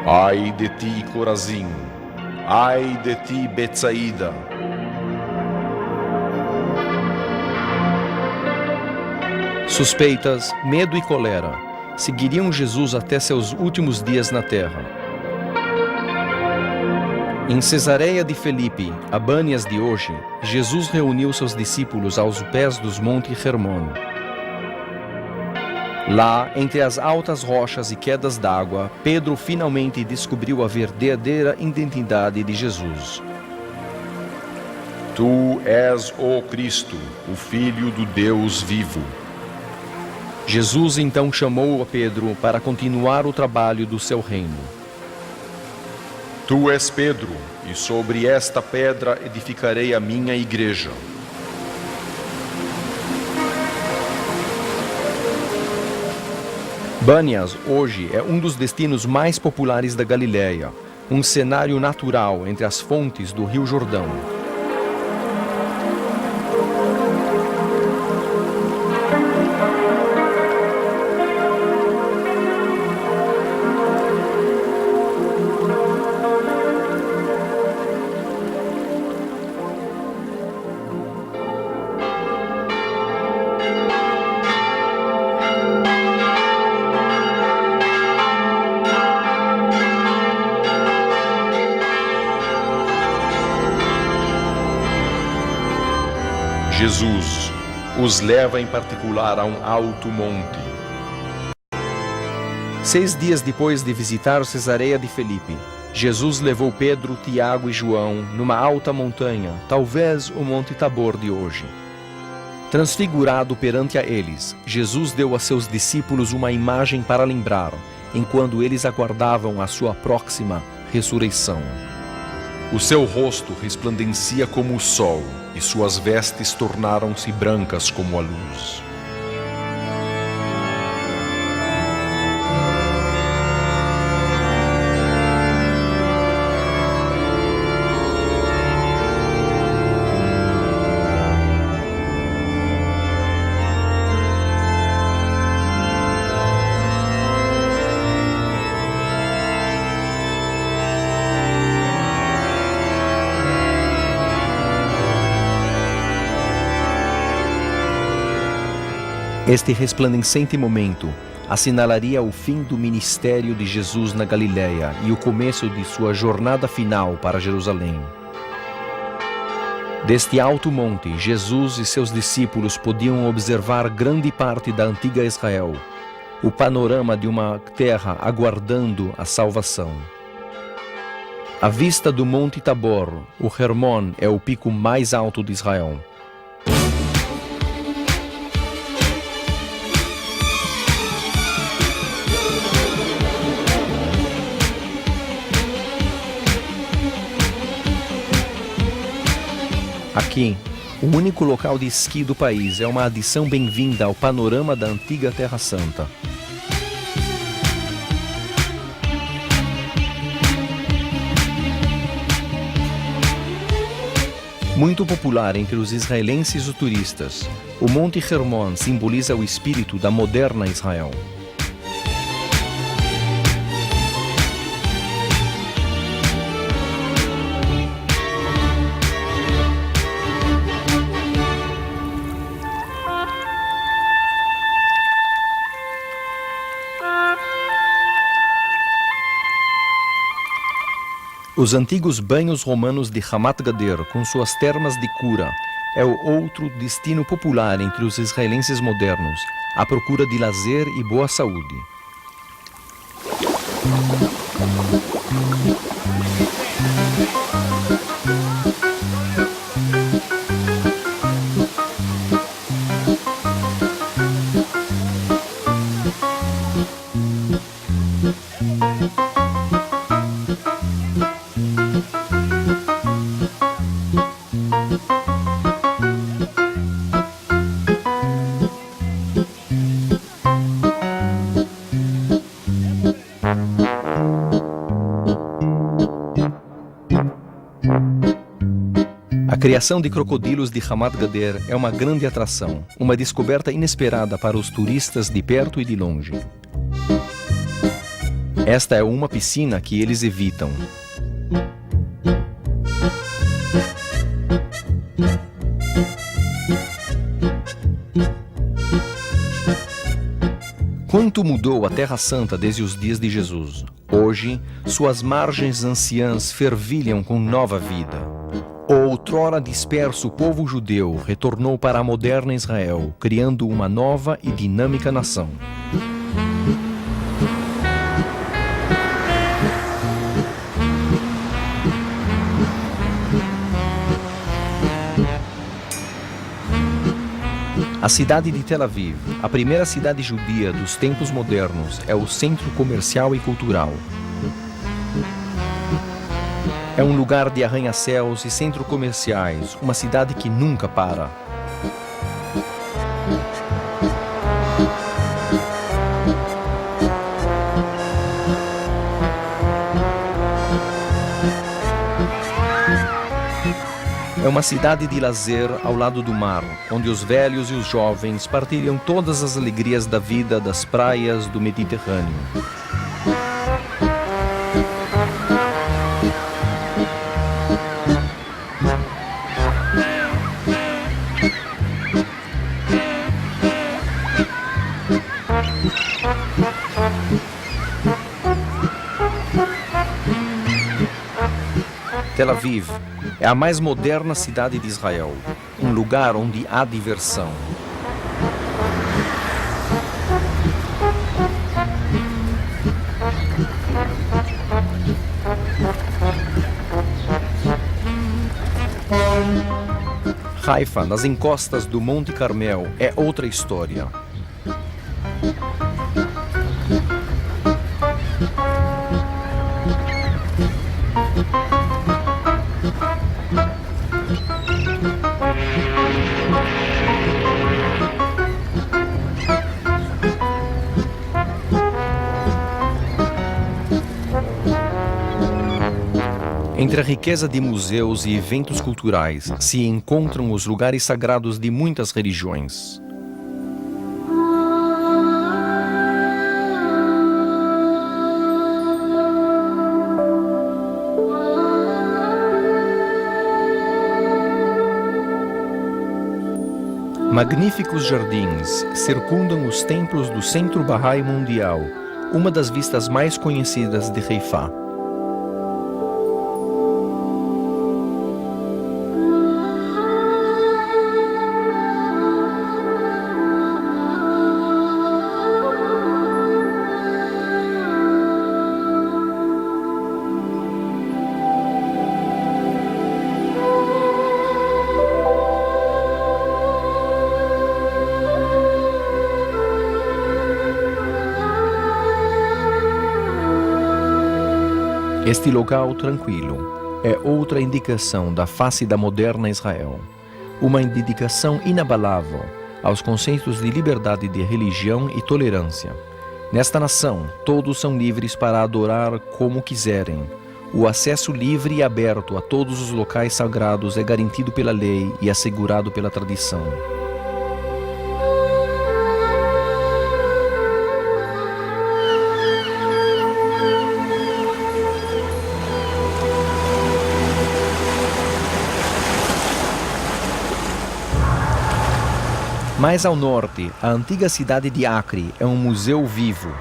Ai de ti, Corazim! Ai de ti, Betsaída! Suspeitas, medo e cólera seguiriam Jesus até seus últimos dias na terra. Em Cesareia de Filipe, a Bânias de hoje, Jesus reuniu seus discípulos aos pés dos montes Hermon. Lá, entre as altas rochas e quedas d'água, Pedro finalmente descobriu a verdadeira identidade de Jesus. Tu és o Cristo, o Filho do Deus vivo. Jesus então chamou a Pedro para continuar o trabalho do seu reino. Tu és Pedro, e sobre esta pedra edificarei a minha igreja. Bânias, hoje, é um dos destinos mais populares da Galileia, um cenário natural entre as fontes do Rio Jordão. Jesus os leva em particular a um alto monte. 6 dias depois de visitar Cesareia de Filipe, Jesus levou Pedro, Tiago e João numa alta montanha, talvez o Monte Tabor de hoje. Transfigurado perante a eles, Jesus deu a seus discípulos uma imagem para lembrar, enquanto eles aguardavam a sua próxima ressurreição. O seu rosto resplandecia como o sol, e suas vestes tornaram-se brancas como a luz. Este resplandecente momento assinalaria o fim do ministério de Jesus na Galileia e o começo de sua jornada final para Jerusalém. Deste alto monte, Jesus e seus discípulos podiam observar grande parte da antiga Israel, o panorama de uma terra aguardando a salvação. À vista do Monte Tabor, o Hermon é o pico mais alto de Israel. Aqui, o único local de esqui do país é uma adição bem-vinda ao panorama da antiga Terra Santa. Muito popular entre os israelenses e turistas, o Monte Hermon simboliza o espírito da moderna Israel. Os antigos banhos romanos de Ramat Gader, com suas termas de cura, é o outro destino popular entre os israelenses modernos, à procura de lazer e boa saúde. A criação de crocodilos de Ramat Gader é uma grande atração, uma descoberta inesperada para os turistas de perto e de longe. Esta é uma piscina que eles evitam. Quanto mudou a Terra Santa desde os dias de Jesus? Hoje, suas margens anciãs fervilham com nova vida. O outrora disperso povo judeu retornou para a moderna Israel, criando uma nova e dinâmica nação. A cidade de Tel Aviv, a primeira cidade judia dos tempos modernos, é o centro comercial e cultural. É um lugar de arranha-céus e centros comerciais, uma cidade que nunca para. É uma cidade de lazer ao lado do mar, onde os velhos e os jovens partilham todas as alegrias da vida das praias do Mediterrâneo. Tel Aviv é a mais moderna cidade de Israel, um lugar onde há diversão. Haifa, nas encostas do Monte Carmel, é outra história. Entre a riqueza de museus e eventos culturais se encontram os lugares sagrados de muitas religiões. Magníficos jardins circundam os templos do Centro Bahá'í Mundial, uma das vistas mais conhecidas de Haifa. Este local tranquilo é outra indicação da face da moderna Israel, uma dedicação inabalável aos conceitos de liberdade de religião e tolerância. Nesta nação, todos são livres para adorar como quiserem, O acesso livre e aberto a todos os locais sagrados é garantido pela lei e assegurado pela tradição. Mais ao norte, a antiga cidade de Acre é um museu vivo.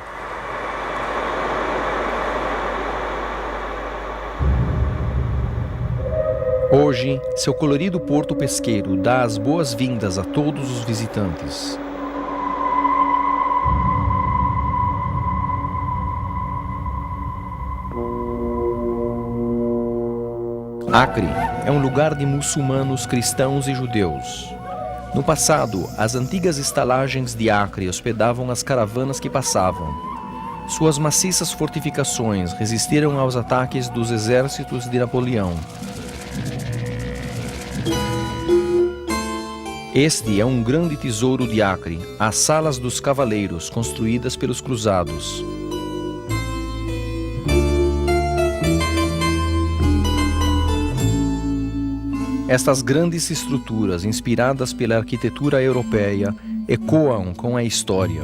Hoje, seu colorido porto pesqueiro dá as boas-vindas a todos os visitantes. Acre é um lugar de muçulmanos, cristãos e judeus. No passado, as antigas estalagens de Acre hospedavam as caravanas que passavam. Suas maciças fortificações resistiram aos ataques dos exércitos de Napoleão. Este é um grande tesouro de Acre, as Salas dos Cavaleiros, construídas pelos cruzados. Estas grandes estruturas, inspiradas pela arquitetura europeia, ecoam com a história.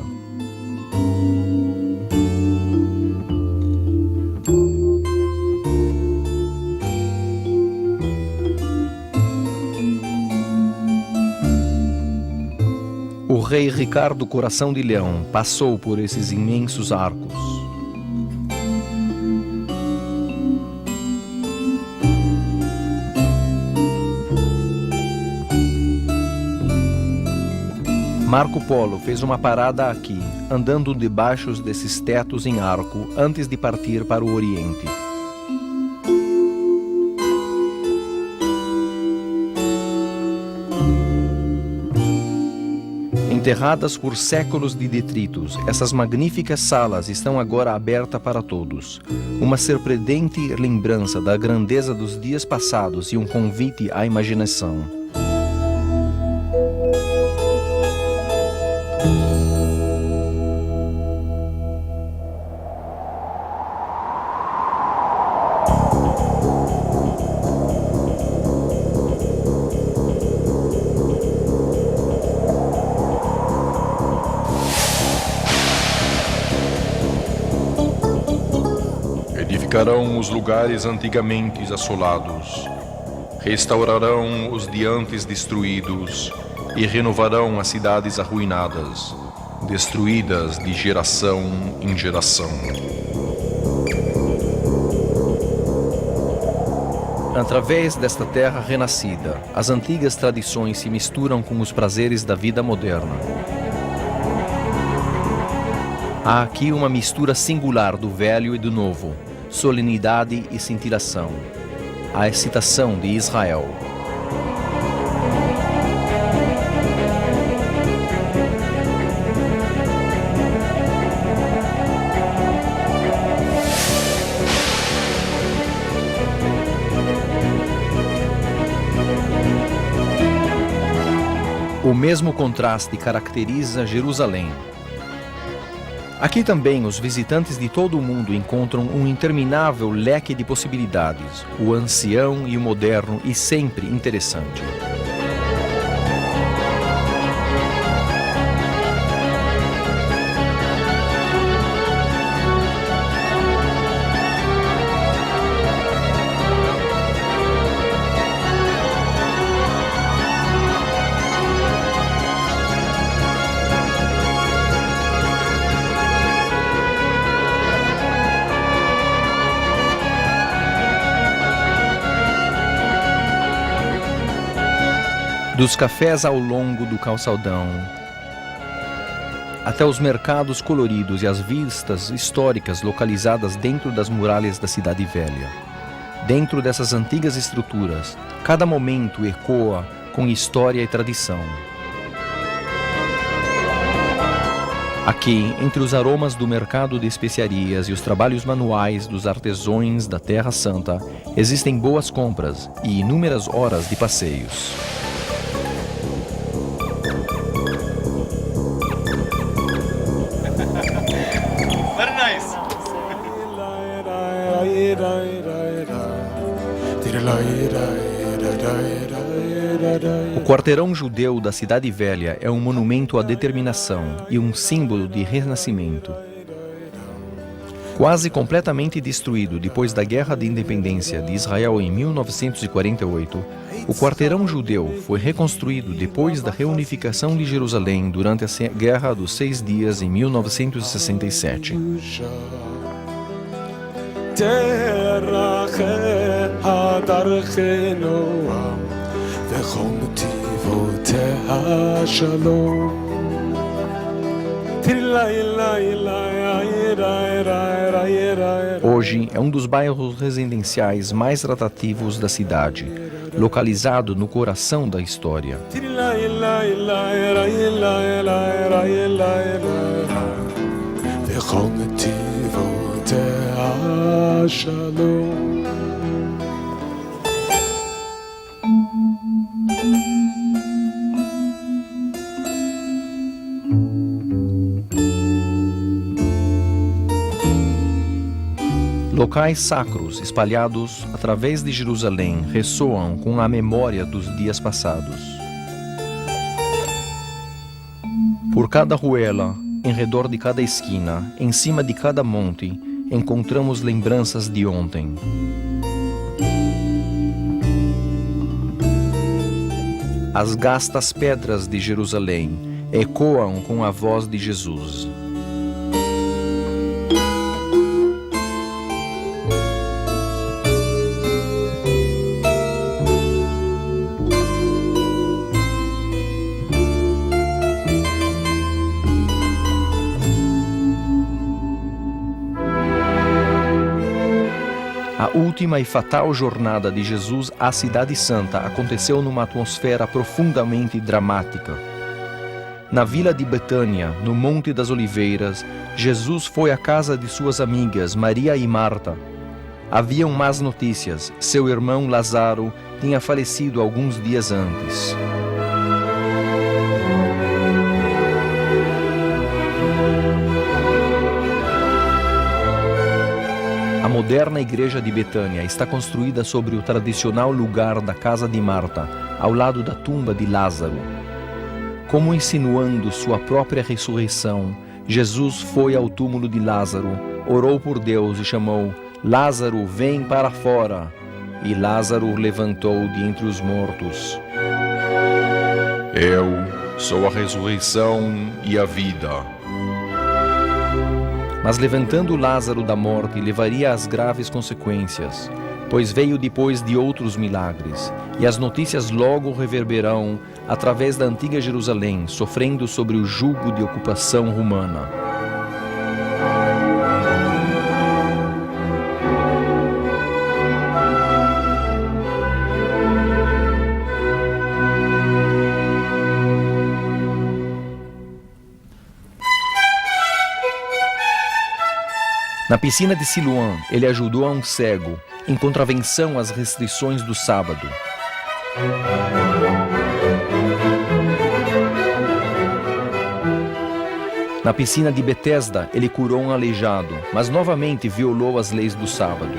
O rei Ricardo Coração de Leão passou por esses imensos arcos. Marco Polo fez uma parada aqui, andando debaixo desses tetos em arco, antes de partir para o Oriente. Enterradas por séculos de detritos, essas magníficas salas estão agora abertas para todos. Uma surpreendente lembrança da grandeza dos dias passados e um convite à imaginação. Edificarão os lugares antigamente assolados, restaurarão os de antes destruídos e renovarão as cidades arruinadas, destruídas de geração em geração. Através desta terra renascida, as antigas tradições se misturam com os prazeres da vida moderna. Há aqui uma mistura singular do velho e do novo, solenidade e cintilação, a excitação de Israel. O mesmo contraste caracteriza Jerusalém. Aqui também os visitantes de todo o mundo encontram um interminável leque de possibilidades, o ancião e o moderno e sempre interessante. Dos cafés ao longo do calçadão, até os mercados coloridos e as vistas históricas localizadas dentro das muralhas da Cidade Velha. Dentro dessas antigas estruturas, cada momento ecoa com história e tradição. Aqui, entre os aromas do mercado de especiarias e os trabalhos manuais dos artesãos da Terra Santa, existem boas compras e inúmeras horas de passeios. Very nice. O quarteirão judeu da Cidade Velha é um monumento à determinação e um símbolo de renascimento. Quase completamente destruído depois da Guerra de Independência de Israel em 1948, o quarteirão judeu foi reconstruído depois da reunificação de Jerusalém durante a Guerra dos 6 Dias em 1967. Hoje é um dos bairros residenciais mais atrativos da cidade, localizado no coração da história. Locais sacros espalhados através de Jerusalém ressoam com a memória dos dias passados. Por cada ruela, em redor de cada esquina, em cima de cada monte, encontramos lembranças de ontem. As gastas pedras de Jerusalém ecoam com a voz de Jesus. A última e fatal jornada de Jesus à Cidade Santa aconteceu numa atmosfera profundamente dramática. Na vila de Betânia, no Monte das Oliveiras, Jesus foi à casa de suas amigas Maria e Marta. Haviam más notícias: seu irmão Lázaro tinha falecido alguns dias antes. A moderna igreja de Betânia está construída sobre o tradicional lugar da casa de Marta, ao lado da tumba de Lázaro. Como insinuando sua própria ressurreição, Jesus foi ao túmulo de Lázaro, orou por Deus e chamou: Lázaro, vem para fora! E Lázaro levantou de entre os mortos. Eu sou a ressurreição e a vida. Mas levantando Lázaro da morte levaria às graves consequências, pois veio depois de outros milagres, e as notícias logo reverberarão através da antiga Jerusalém, sofrendo sobre o jugo de ocupação romana. Na piscina de Siloam, ele ajudou a um cego, em contravenção às restrições do sábado. Na piscina de Betesda, ele curou um aleijado, mas novamente violou as leis do sábado.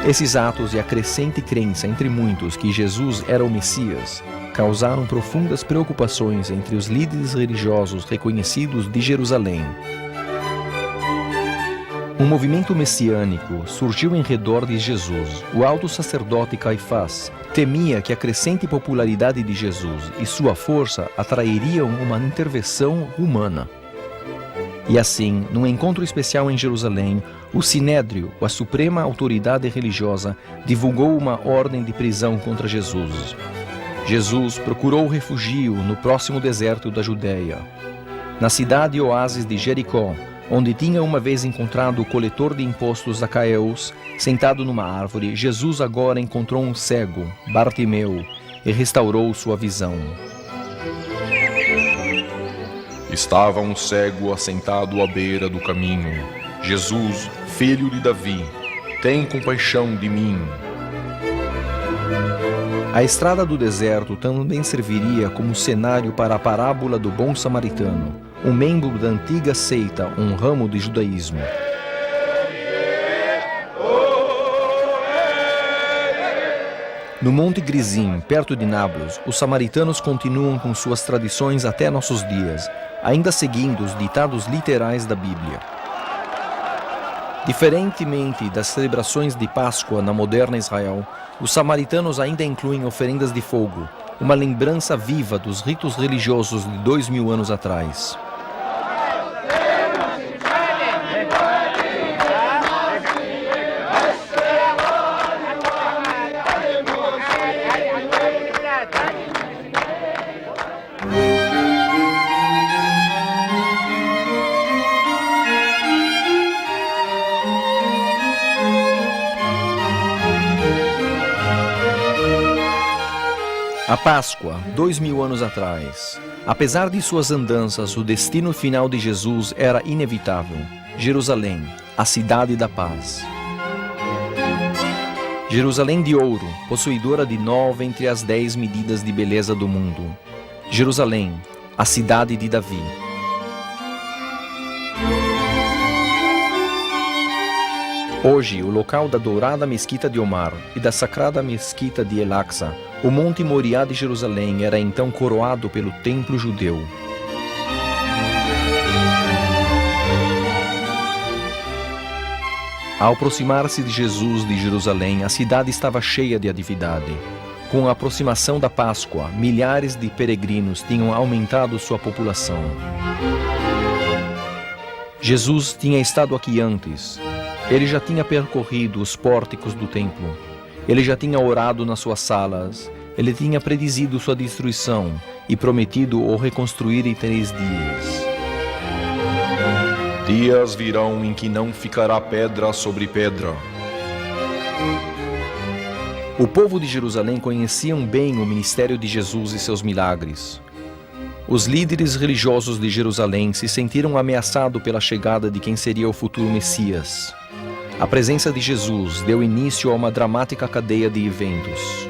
Esses atos e a crescente crença entre muitos que Jesus era o Messias causaram profundas preocupações entre os líderes religiosos reconhecidos de Jerusalém. Um movimento messiânico surgiu em redor de Jesus. O alto sacerdote Caifás temia que a crescente popularidade de Jesus e sua força atrairiam uma intervenção humana. E assim, num encontro especial em Jerusalém, o Sinédrio, a suprema autoridade religiosa, divulgou uma ordem de prisão contra Jesus. Jesus procurou refúgio no próximo deserto da Judéia. Na cidade oásis de Jericó, onde tinha uma vez encontrado o coletor de impostos Zaqueus, sentado numa árvore, Jesus agora encontrou um cego, Bartimeu, e restaurou sua visão. Estava um cego assentado à beira do caminho. Jesus, filho de Davi, tem compaixão de mim. A estrada do deserto também serviria como cenário para a parábola do bom samaritano, um membro da antiga seita, um ramo do judaísmo. No Monte Gerizim, perto de Nablus, os samaritanos continuam com suas tradições até nossos dias, ainda seguindo os ditados literais da Bíblia. Diferentemente das celebrações de Páscoa na moderna Israel, os samaritanos ainda incluem oferendas de fogo, uma lembrança viva dos ritos religiosos de 2000 anos atrás. A Páscoa, 2000 anos atrás. Apesar de suas andanças, o destino final de Jesus era inevitável. Jerusalém, a cidade da paz. Jerusalém de ouro, possuidora de 9 entre as 10 medidas de beleza do mundo. Jerusalém, a cidade de Davi. Hoje, o local da dourada mesquita de Omar e da sacrada mesquita de El-Aqsa, o Monte Moriá de Jerusalém era então coroado pelo templo judeu. Ao aproximar-se de Jesus de Jerusalém, a cidade estava cheia de atividade. Com a aproximação da Páscoa, milhares de peregrinos tinham aumentado sua população. Jesus tinha estado aqui antes. Ele já tinha percorrido os pórticos do templo. Ele já tinha orado nas suas salas. Ele tinha predizido sua destruição e prometido o reconstruir em 3 dias. Dias virão em que não ficará pedra sobre pedra. O povo de Jerusalém conheciam bem o ministério de Jesus e seus milagres. Os líderes religiosos de Jerusalém se sentiram ameaçados pela chegada de quem seria o futuro Messias. A presença de Jesus deu início a uma dramática cadeia de eventos.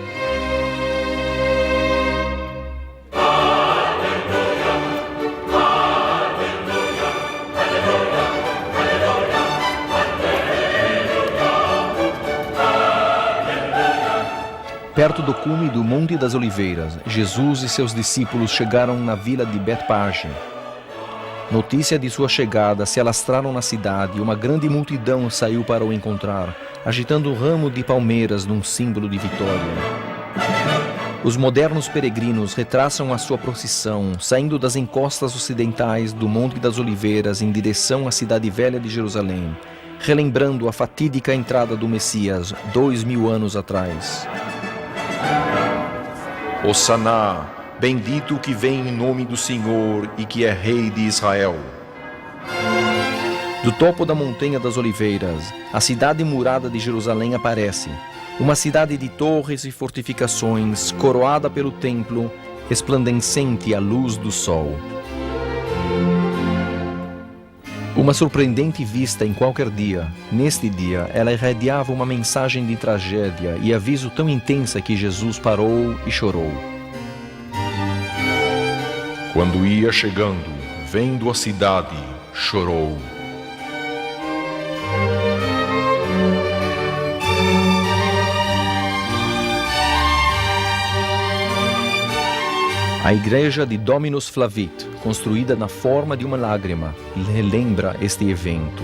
Perto do cume do Monte das Oliveiras, Jesus e seus discípulos chegaram na vila de Betpage. Notícia de sua chegada se alastraram na cidade e uma grande multidão saiu para o encontrar, agitando um ramo de palmeiras num símbolo de vitória. Os modernos peregrinos retraçam a sua procissão, saindo das encostas ocidentais do Monte das Oliveiras em direção à cidade velha de Jerusalém, relembrando a fatídica entrada do Messias 2000 anos atrás. Hossaná, bendito o que vem em nome do Senhor e que é Rei de Israel. Do topo da Montanha das Oliveiras, a cidade murada de Jerusalém aparece. Uma cidade de torres e fortificações, coroada pelo templo, resplandecente à luz do sol. Uma surpreendente vista em qualquer dia. Neste dia, ela irradiava uma mensagem de tragédia e aviso tão intensa que Jesus parou e chorou. Quando ia chegando, vendo a cidade, chorou. A igreja de Dominus Flavit, construída na forma de uma lágrima, relembra este evento.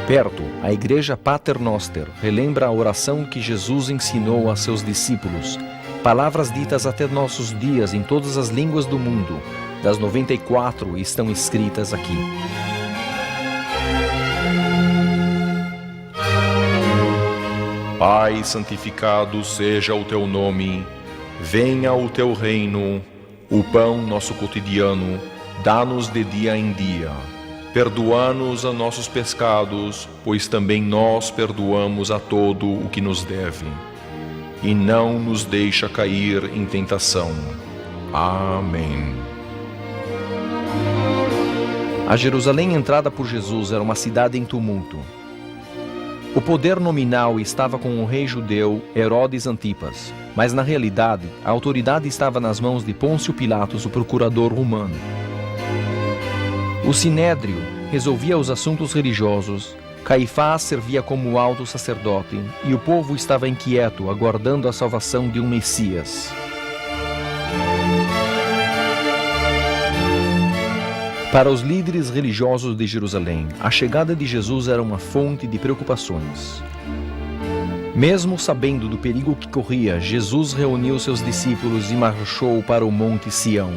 Perto, a igreja Pater Noster relembra a oração que Jesus ensinou a seus discípulos, palavras ditas até nossos dias em todas as línguas do mundo. Das 94 estão escritas aqui. Pai, santificado seja o teu nome. Venha o teu reino, o pão nosso cotidiano, dá-nos de dia em dia. Perdoa-nos a nossos pecados, pois também nós perdoamos a todo o que nos deve. E não nos deixa cair em tentação. Amém. A Jerusalém entrada por Jesus era uma cidade em tumulto. O poder nominal estava com o rei judeu Herodes Antipas, mas na realidade a autoridade estava nas mãos de Pôncio Pilatos, o procurador romano. O Sinédrio resolvia os assuntos religiosos, Caifás servia como alto sacerdote e o povo estava inquieto, aguardando a salvação de um Messias. Para os líderes religiosos de Jerusalém, a chegada de Jesus era uma fonte de preocupações. Mesmo sabendo do perigo que corria, Jesus reuniu seus discípulos e marchou para o Monte Sião.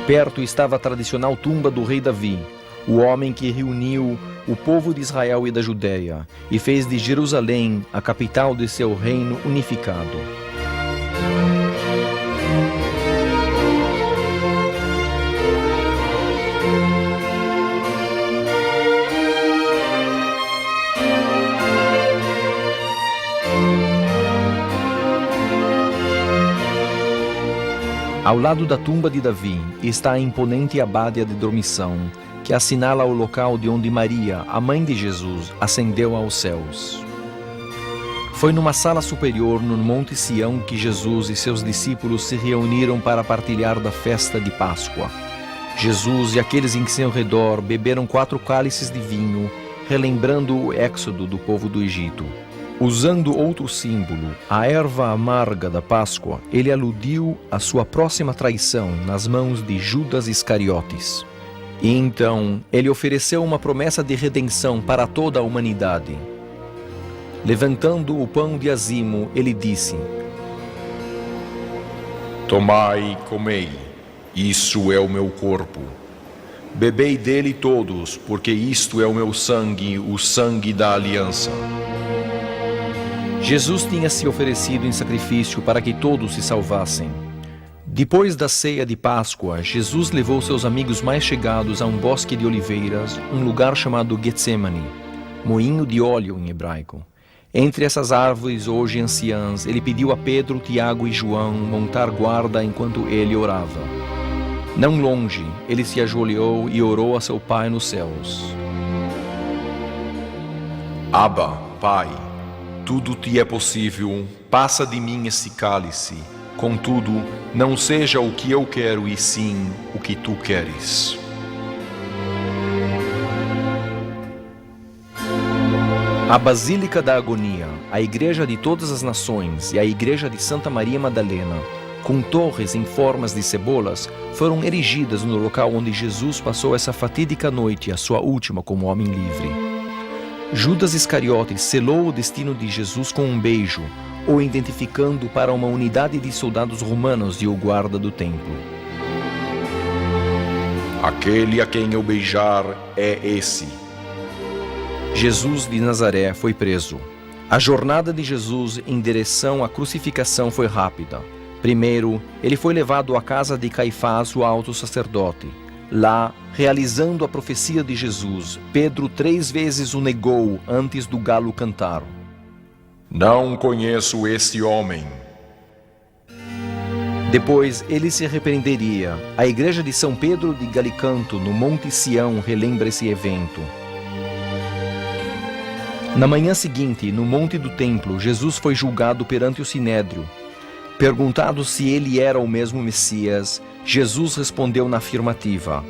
Perto estava a tradicional tumba do rei Davi, o homem que reuniu o povo de Israel e da Judéia e fez de Jerusalém a capital de seu reino unificado. Ao lado da tumba de Davi está a imponente abádia de dormição, que assinala o local de onde Maria, a mãe de Jesus, ascendeu aos céus. Foi numa sala superior no Monte Sião que Jesus e seus discípulos se reuniram para partilhar da festa de Páscoa. Jesus e aqueles em seu redor beberam 4 cálices de vinho, relembrando o êxodo do povo do Egito. Usando outro símbolo, a erva amarga da Páscoa, ele aludiu à sua próxima traição nas mãos de Judas Iscariotes. E então, ele ofereceu uma promessa de redenção para toda a humanidade. Levantando o pão de azimo, ele disse: Tomai e comei, isso é o meu corpo. Bebei dele todos, porque isto é o meu sangue, o sangue da aliança. Jesus tinha se oferecido em sacrifício para que todos se salvassem. Depois da ceia de Páscoa, Jesus levou seus amigos mais chegados a um bosque de oliveiras, um lugar chamado Getsemane, moinho de óleo em hebraico. Entre essas árvores hoje anciãs, ele pediu a Pedro, Tiago e João montar guarda enquanto ele orava. Não longe, ele se ajoelhou e orou a seu Pai nos céus. Abba, Pai, tudo te é possível, passa de mim esse cálice. Contudo, não seja o que eu quero, e sim o que tu queres. A Basílica da Agonia, a Igreja de Todas as Nações e a Igreja de Santa Maria Madalena, com torres em formas de cebolas, foram erigidas no local onde Jesus passou essa fatídica noite, a sua última como homem livre. Judas Iscariotes selou o destino de Jesus com um beijo, o identificando para uma unidade de soldados romanos e o guarda do templo. Aquele a quem eu beijar é esse. Jesus de Nazaré foi preso. A jornada de Jesus em direção à crucificação foi rápida. Primeiro, ele foi levado à casa de Caifás, o alto sacerdote. Lá, realizando a profecia de Jesus, Pedro 3 vezes o negou antes do galo cantar. Não conheço esse homem. Depois ele se arrependeria. A igreja de São Pedro de Galicanto, no Monte Sião, relembra esse evento. Na manhã seguinte, no Monte do Templo, Jesus foi julgado perante o Sinédrio. Perguntado se ele era o mesmo Messias, Jesus respondeu na afirmativa.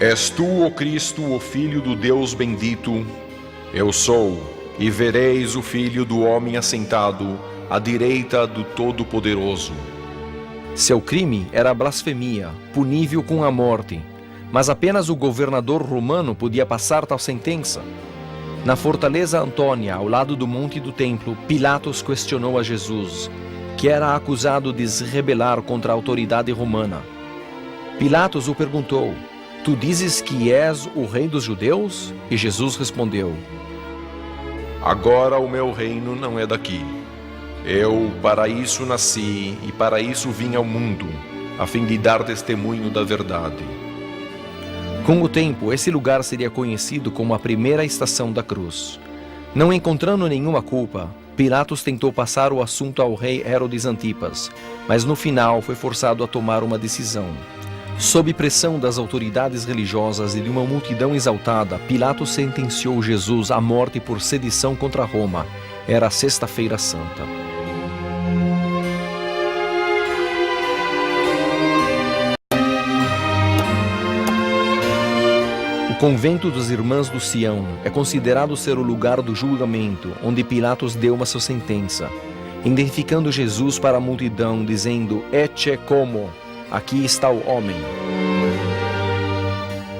És tu, o Cristo, o Filho do Deus bendito? Eu sou, e vereis o Filho do Homem assentado à direita do Todo-Poderoso. Seu crime era a blasfemia, punível com a morte, mas apenas o governador romano podia passar tal sentença. Na fortaleza Antônia, ao lado do Monte do Templo, Pilatos questionou a Jesus, que era acusado de se rebelar contra a autoridade romana. Pilatos o perguntou: Tu dizes que és o rei dos judeus? E Jesus respondeu: Agora o meu reino não é daqui. Eu para isso nasci e para isso vim ao mundo, a fim de dar testemunho da verdade. Com o tempo, esse lugar seria conhecido como a primeira estação da cruz. Não encontrando nenhuma culpa, Pilatos tentou passar o assunto ao rei Herodes Antipas, mas no final foi forçado a tomar uma decisão. Sob pressão das autoridades religiosas e de uma multidão exaltada, Pilatos sentenciou Jesus à morte por sedição contra Roma. Era Sexta-feira Santa. O convento das Irmãs do Sião é considerado ser o lugar do julgamento, onde Pilatos deu uma sua sentença, identificando Jesus para a multidão, dizendo: Ecce homo, aqui está o homem.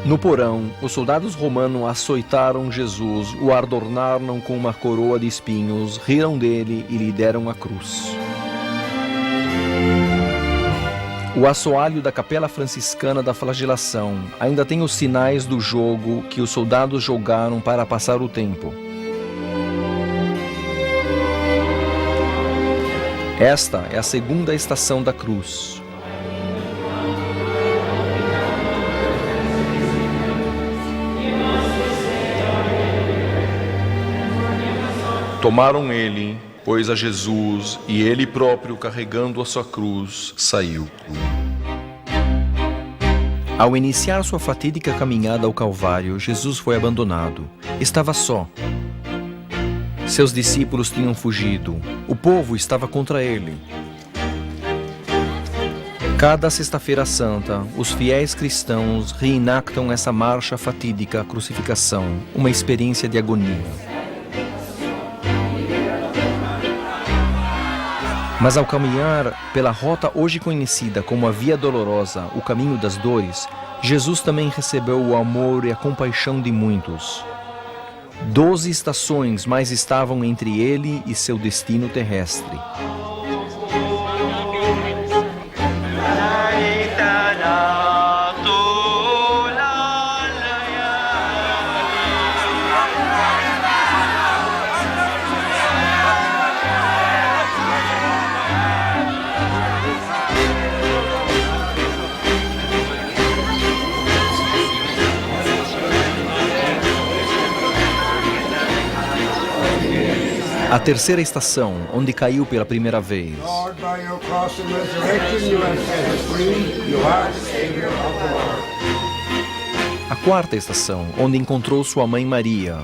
No porão, os soldados romanos açoitaram Jesus, o adornaram com uma coroa de espinhos, riram dele e lhe deram a cruz. O assoalho da Capela Franciscana da Flagelação ainda tem os sinais do jogo que os soldados jogaram para passar o tempo. Esta é a segunda estação da cruz. Tomaram ele, pois a Jesus, e ele próprio, carregando a sua cruz, saiu. Ao iniciar sua fatídica caminhada ao Calvário, Jesus foi abandonado. Estava só. Seus discípulos tinham fugido. O povo estava contra ele. Cada Sexta-feira Santa, os fiéis cristãos reenactam essa marcha fatídica à crucificação, uma experiência de agonia. Mas ao caminhar pela rota hoje conhecida como a Via Dolorosa, o caminho das dores, Jesus também recebeu o amor e a compaixão de muitos. 12 estações mais estavam entre ele e seu destino terrestre. A terceira estação, onde caiu pela primeira vez. Lord, by your cross and resurrection, you have set us free. You are the Savior of the world. A quarta estação, onde encontrou sua mãe Maria.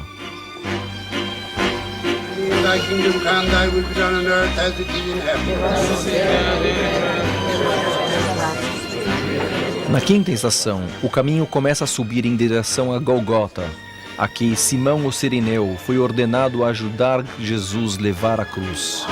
Thy kingdom come, thy will be done on earth as it is in heaven. Na quinta estação, o caminho começa a subir em direção a Golgota. Aqui, Simão o Cireneu foi ordenado a ajudar Jesus a levar a cruz.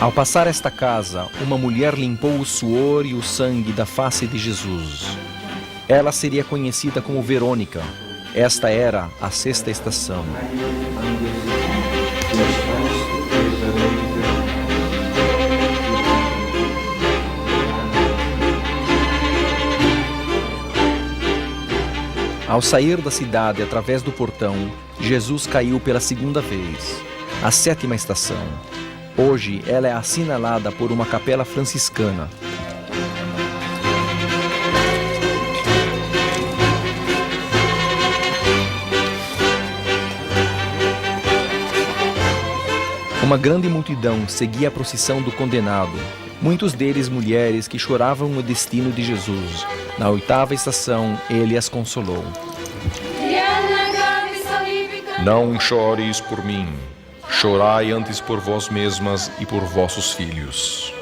Ao passar esta casa, uma mulher limpou o suor e o sangue da face de Jesus. Ela seria conhecida como Verônica. Esta era a sexta estação. Ao sair da cidade através do portão, Jesus caiu pela segunda vez. A sétima estação. Hoje ela é assinalada por uma capela franciscana. Uma grande multidão seguia a procissão do condenado, muitos deles mulheres que choravam o destino de Jesus. Na oitava estação, ele as consolou. Não chores por mim, chorai antes por vós mesmas e por vossos filhos.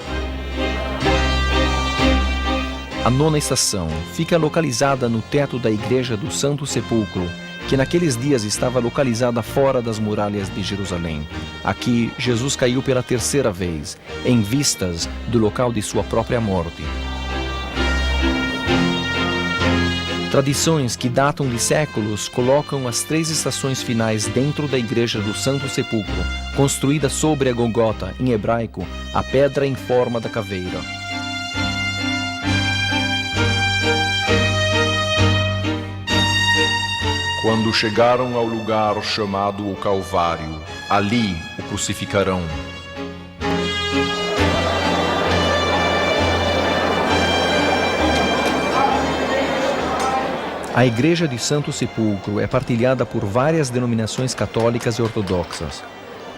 A nona estação fica localizada no teto da igreja do Santo Sepulcro, que naqueles dias estava localizada fora das muralhas de Jerusalém. Aqui, Jesus caiu pela terceira vez, em vistas do local de sua própria morte. Tradições que datam de séculos colocam as três estações finais dentro da igreja do Santo Sepulcro, construída sobre a Golgota, em hebraico, a pedra em forma da caveira. Quando chegaram ao lugar chamado o Calvário, ali o crucificarão. A Igreja de Santo Sepulcro é partilhada por várias denominações católicas e ortodoxas.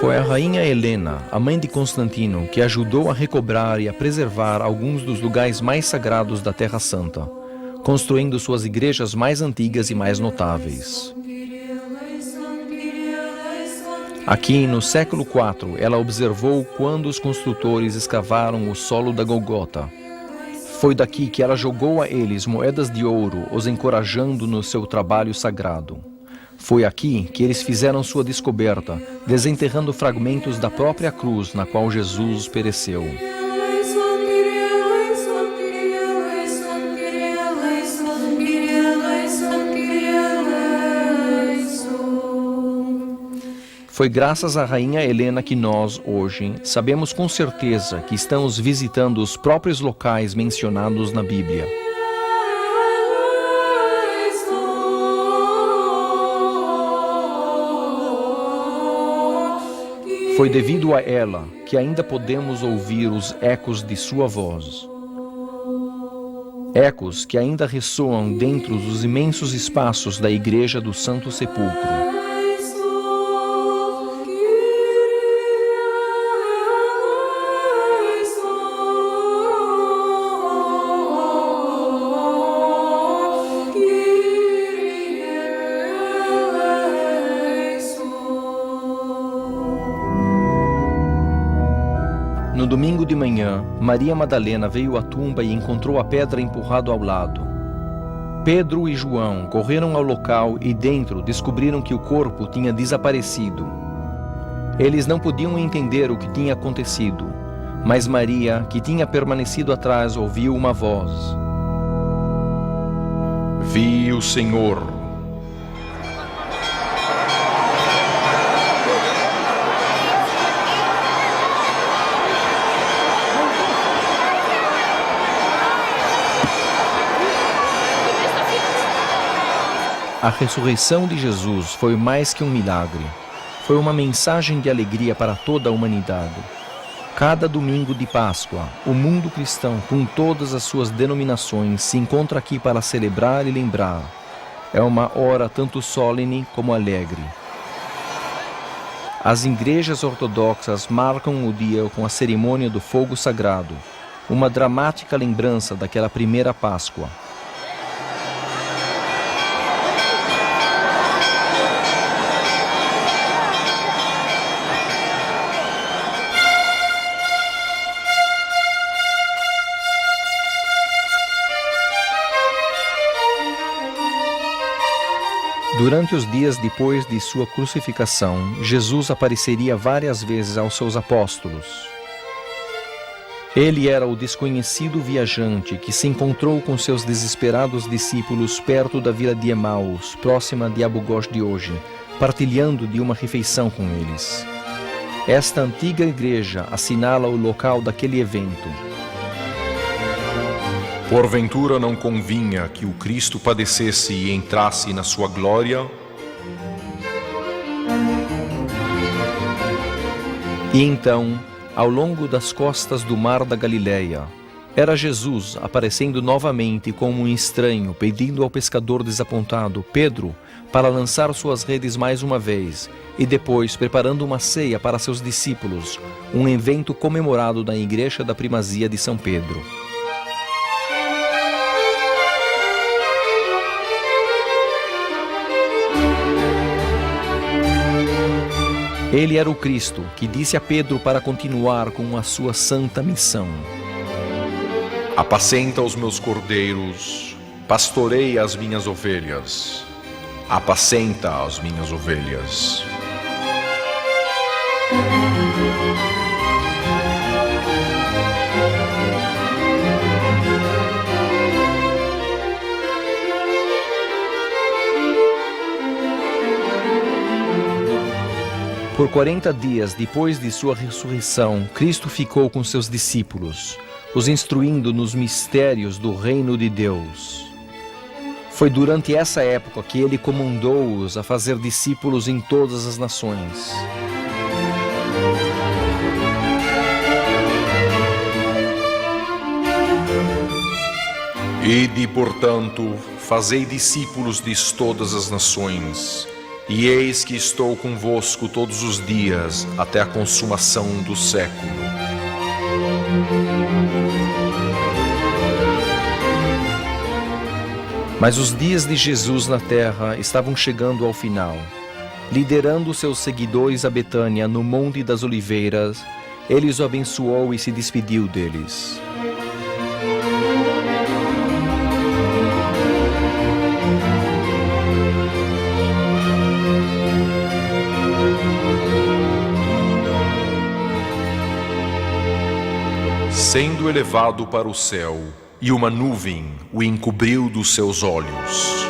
Foi a rainha Helena, a mãe de Constantino, que ajudou a recobrar e a preservar alguns dos lugares mais sagrados da Terra Santa, construindo suas igrejas mais antigas e mais notáveis. Aqui, no século IV, ela observou quando os construtores escavaram o solo da Golgota. Foi daqui que ela jogou a eles moedas de ouro, os encorajando no seu trabalho sagrado. Foi aqui que eles fizeram sua descoberta, desenterrando fragmentos da própria cruz na qual Jesus pereceu. Foi graças à rainha Helena que nós, hoje, sabemos com certeza que estamos visitando os próprios locais mencionados na Bíblia. Foi devido a ela que ainda podemos ouvir os ecos de sua voz. Ecos que ainda ressoam dentro dos imensos espaços da Igreja do Santo Sepulcro. No domingo de manhã, Maria Madalena veio à tumba e encontrou a pedra empurrada ao lado. Pedro e João correram ao local e dentro descobriram que o corpo tinha desaparecido. Eles não podiam entender o que tinha acontecido, mas Maria, que tinha permanecido atrás, ouviu uma voz. Vi o Senhor. A ressurreição de Jesus foi mais que um milagre. Foi uma mensagem de alegria para toda a humanidade. Cada domingo de Páscoa, o mundo cristão, com todas as suas denominações, se encontra aqui para celebrar e lembrar. É uma hora tanto solene como alegre. As igrejas ortodoxas marcam o dia com a cerimônia do fogo sagrado, uma dramática lembrança daquela primeira Páscoa. Durante os dias depois de sua crucificação, Jesus apareceria várias vezes aos seus apóstolos. Ele era o desconhecido viajante que se encontrou com seus desesperados discípulos perto da vila de Emaús, próxima de Abu Ghosh de hoje, partilhando de uma refeição com eles. Esta antiga igreja assinala o local daquele evento. Porventura não convinha que o Cristo padecesse e entrasse na sua glória? E então, ao longo das costas do mar da Galileia, era Jesus aparecendo novamente como um estranho, pedindo ao pescador desapontado, Pedro, para lançar suas redes mais uma vez, e depois preparando uma ceia para seus discípulos, um evento comemorado na Igreja da Primazia de São Pedro. Ele era o Cristo que disse a Pedro para continuar com a sua santa missão. Apacenta os meus cordeiros, pastorei as minhas ovelhas. Apacenta as minhas ovelhas. Por 40 dias depois de sua ressurreição, Cristo ficou com seus discípulos, os instruindo nos mistérios do reino de Deus. Foi durante essa época que ele comandou-os a fazer discípulos em todas as nações. Ide, portanto, fazei discípulos de todas as nações, E eis que estou convosco todos os dias, até a consumação do século. Mas os dias de Jesus na terra estavam chegando ao final. Liderando seus seguidores a Betânia, no Monte das Oliveiras, ele os abençoou e se despediu deles. Sendo elevado para o céu, e uma nuvem o encobriu dos seus olhos.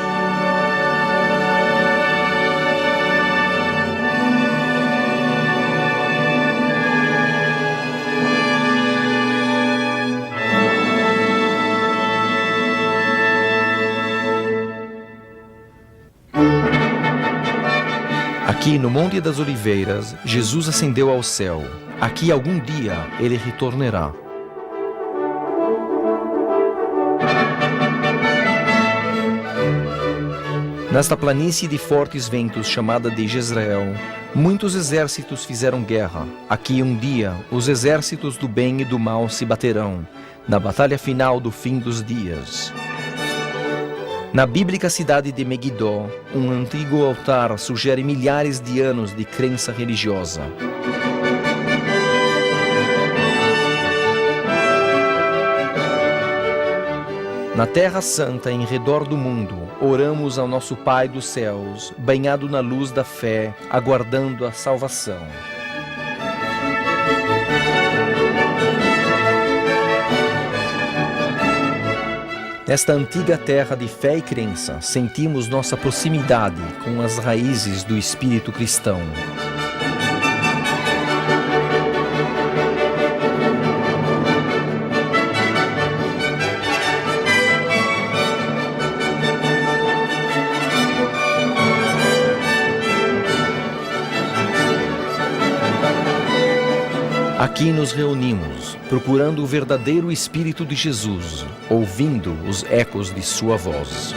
Aqui no Monte das Oliveiras, Jesus ascendeu ao céu. Aqui algum dia ele retornará. Nesta planície de fortes ventos chamada de Jezreel, muitos exércitos fizeram guerra. Aqui um dia os exércitos do bem e do mal se baterão, na batalha final do fim dos dias. Na bíblica cidade de Megiddo, um antigo altar sugere milhares de anos de crença religiosa. Na Terra Santa, em redor do mundo, oramos ao nosso Pai dos céus, banhado na luz da fé, aguardando a salvação. Nesta antiga terra de fé e crença, sentimos nossa proximidade com as raízes do espírito cristão. Aqui nos reunimos, procurando o verdadeiro Espírito de Jesus, ouvindo os ecos de sua voz.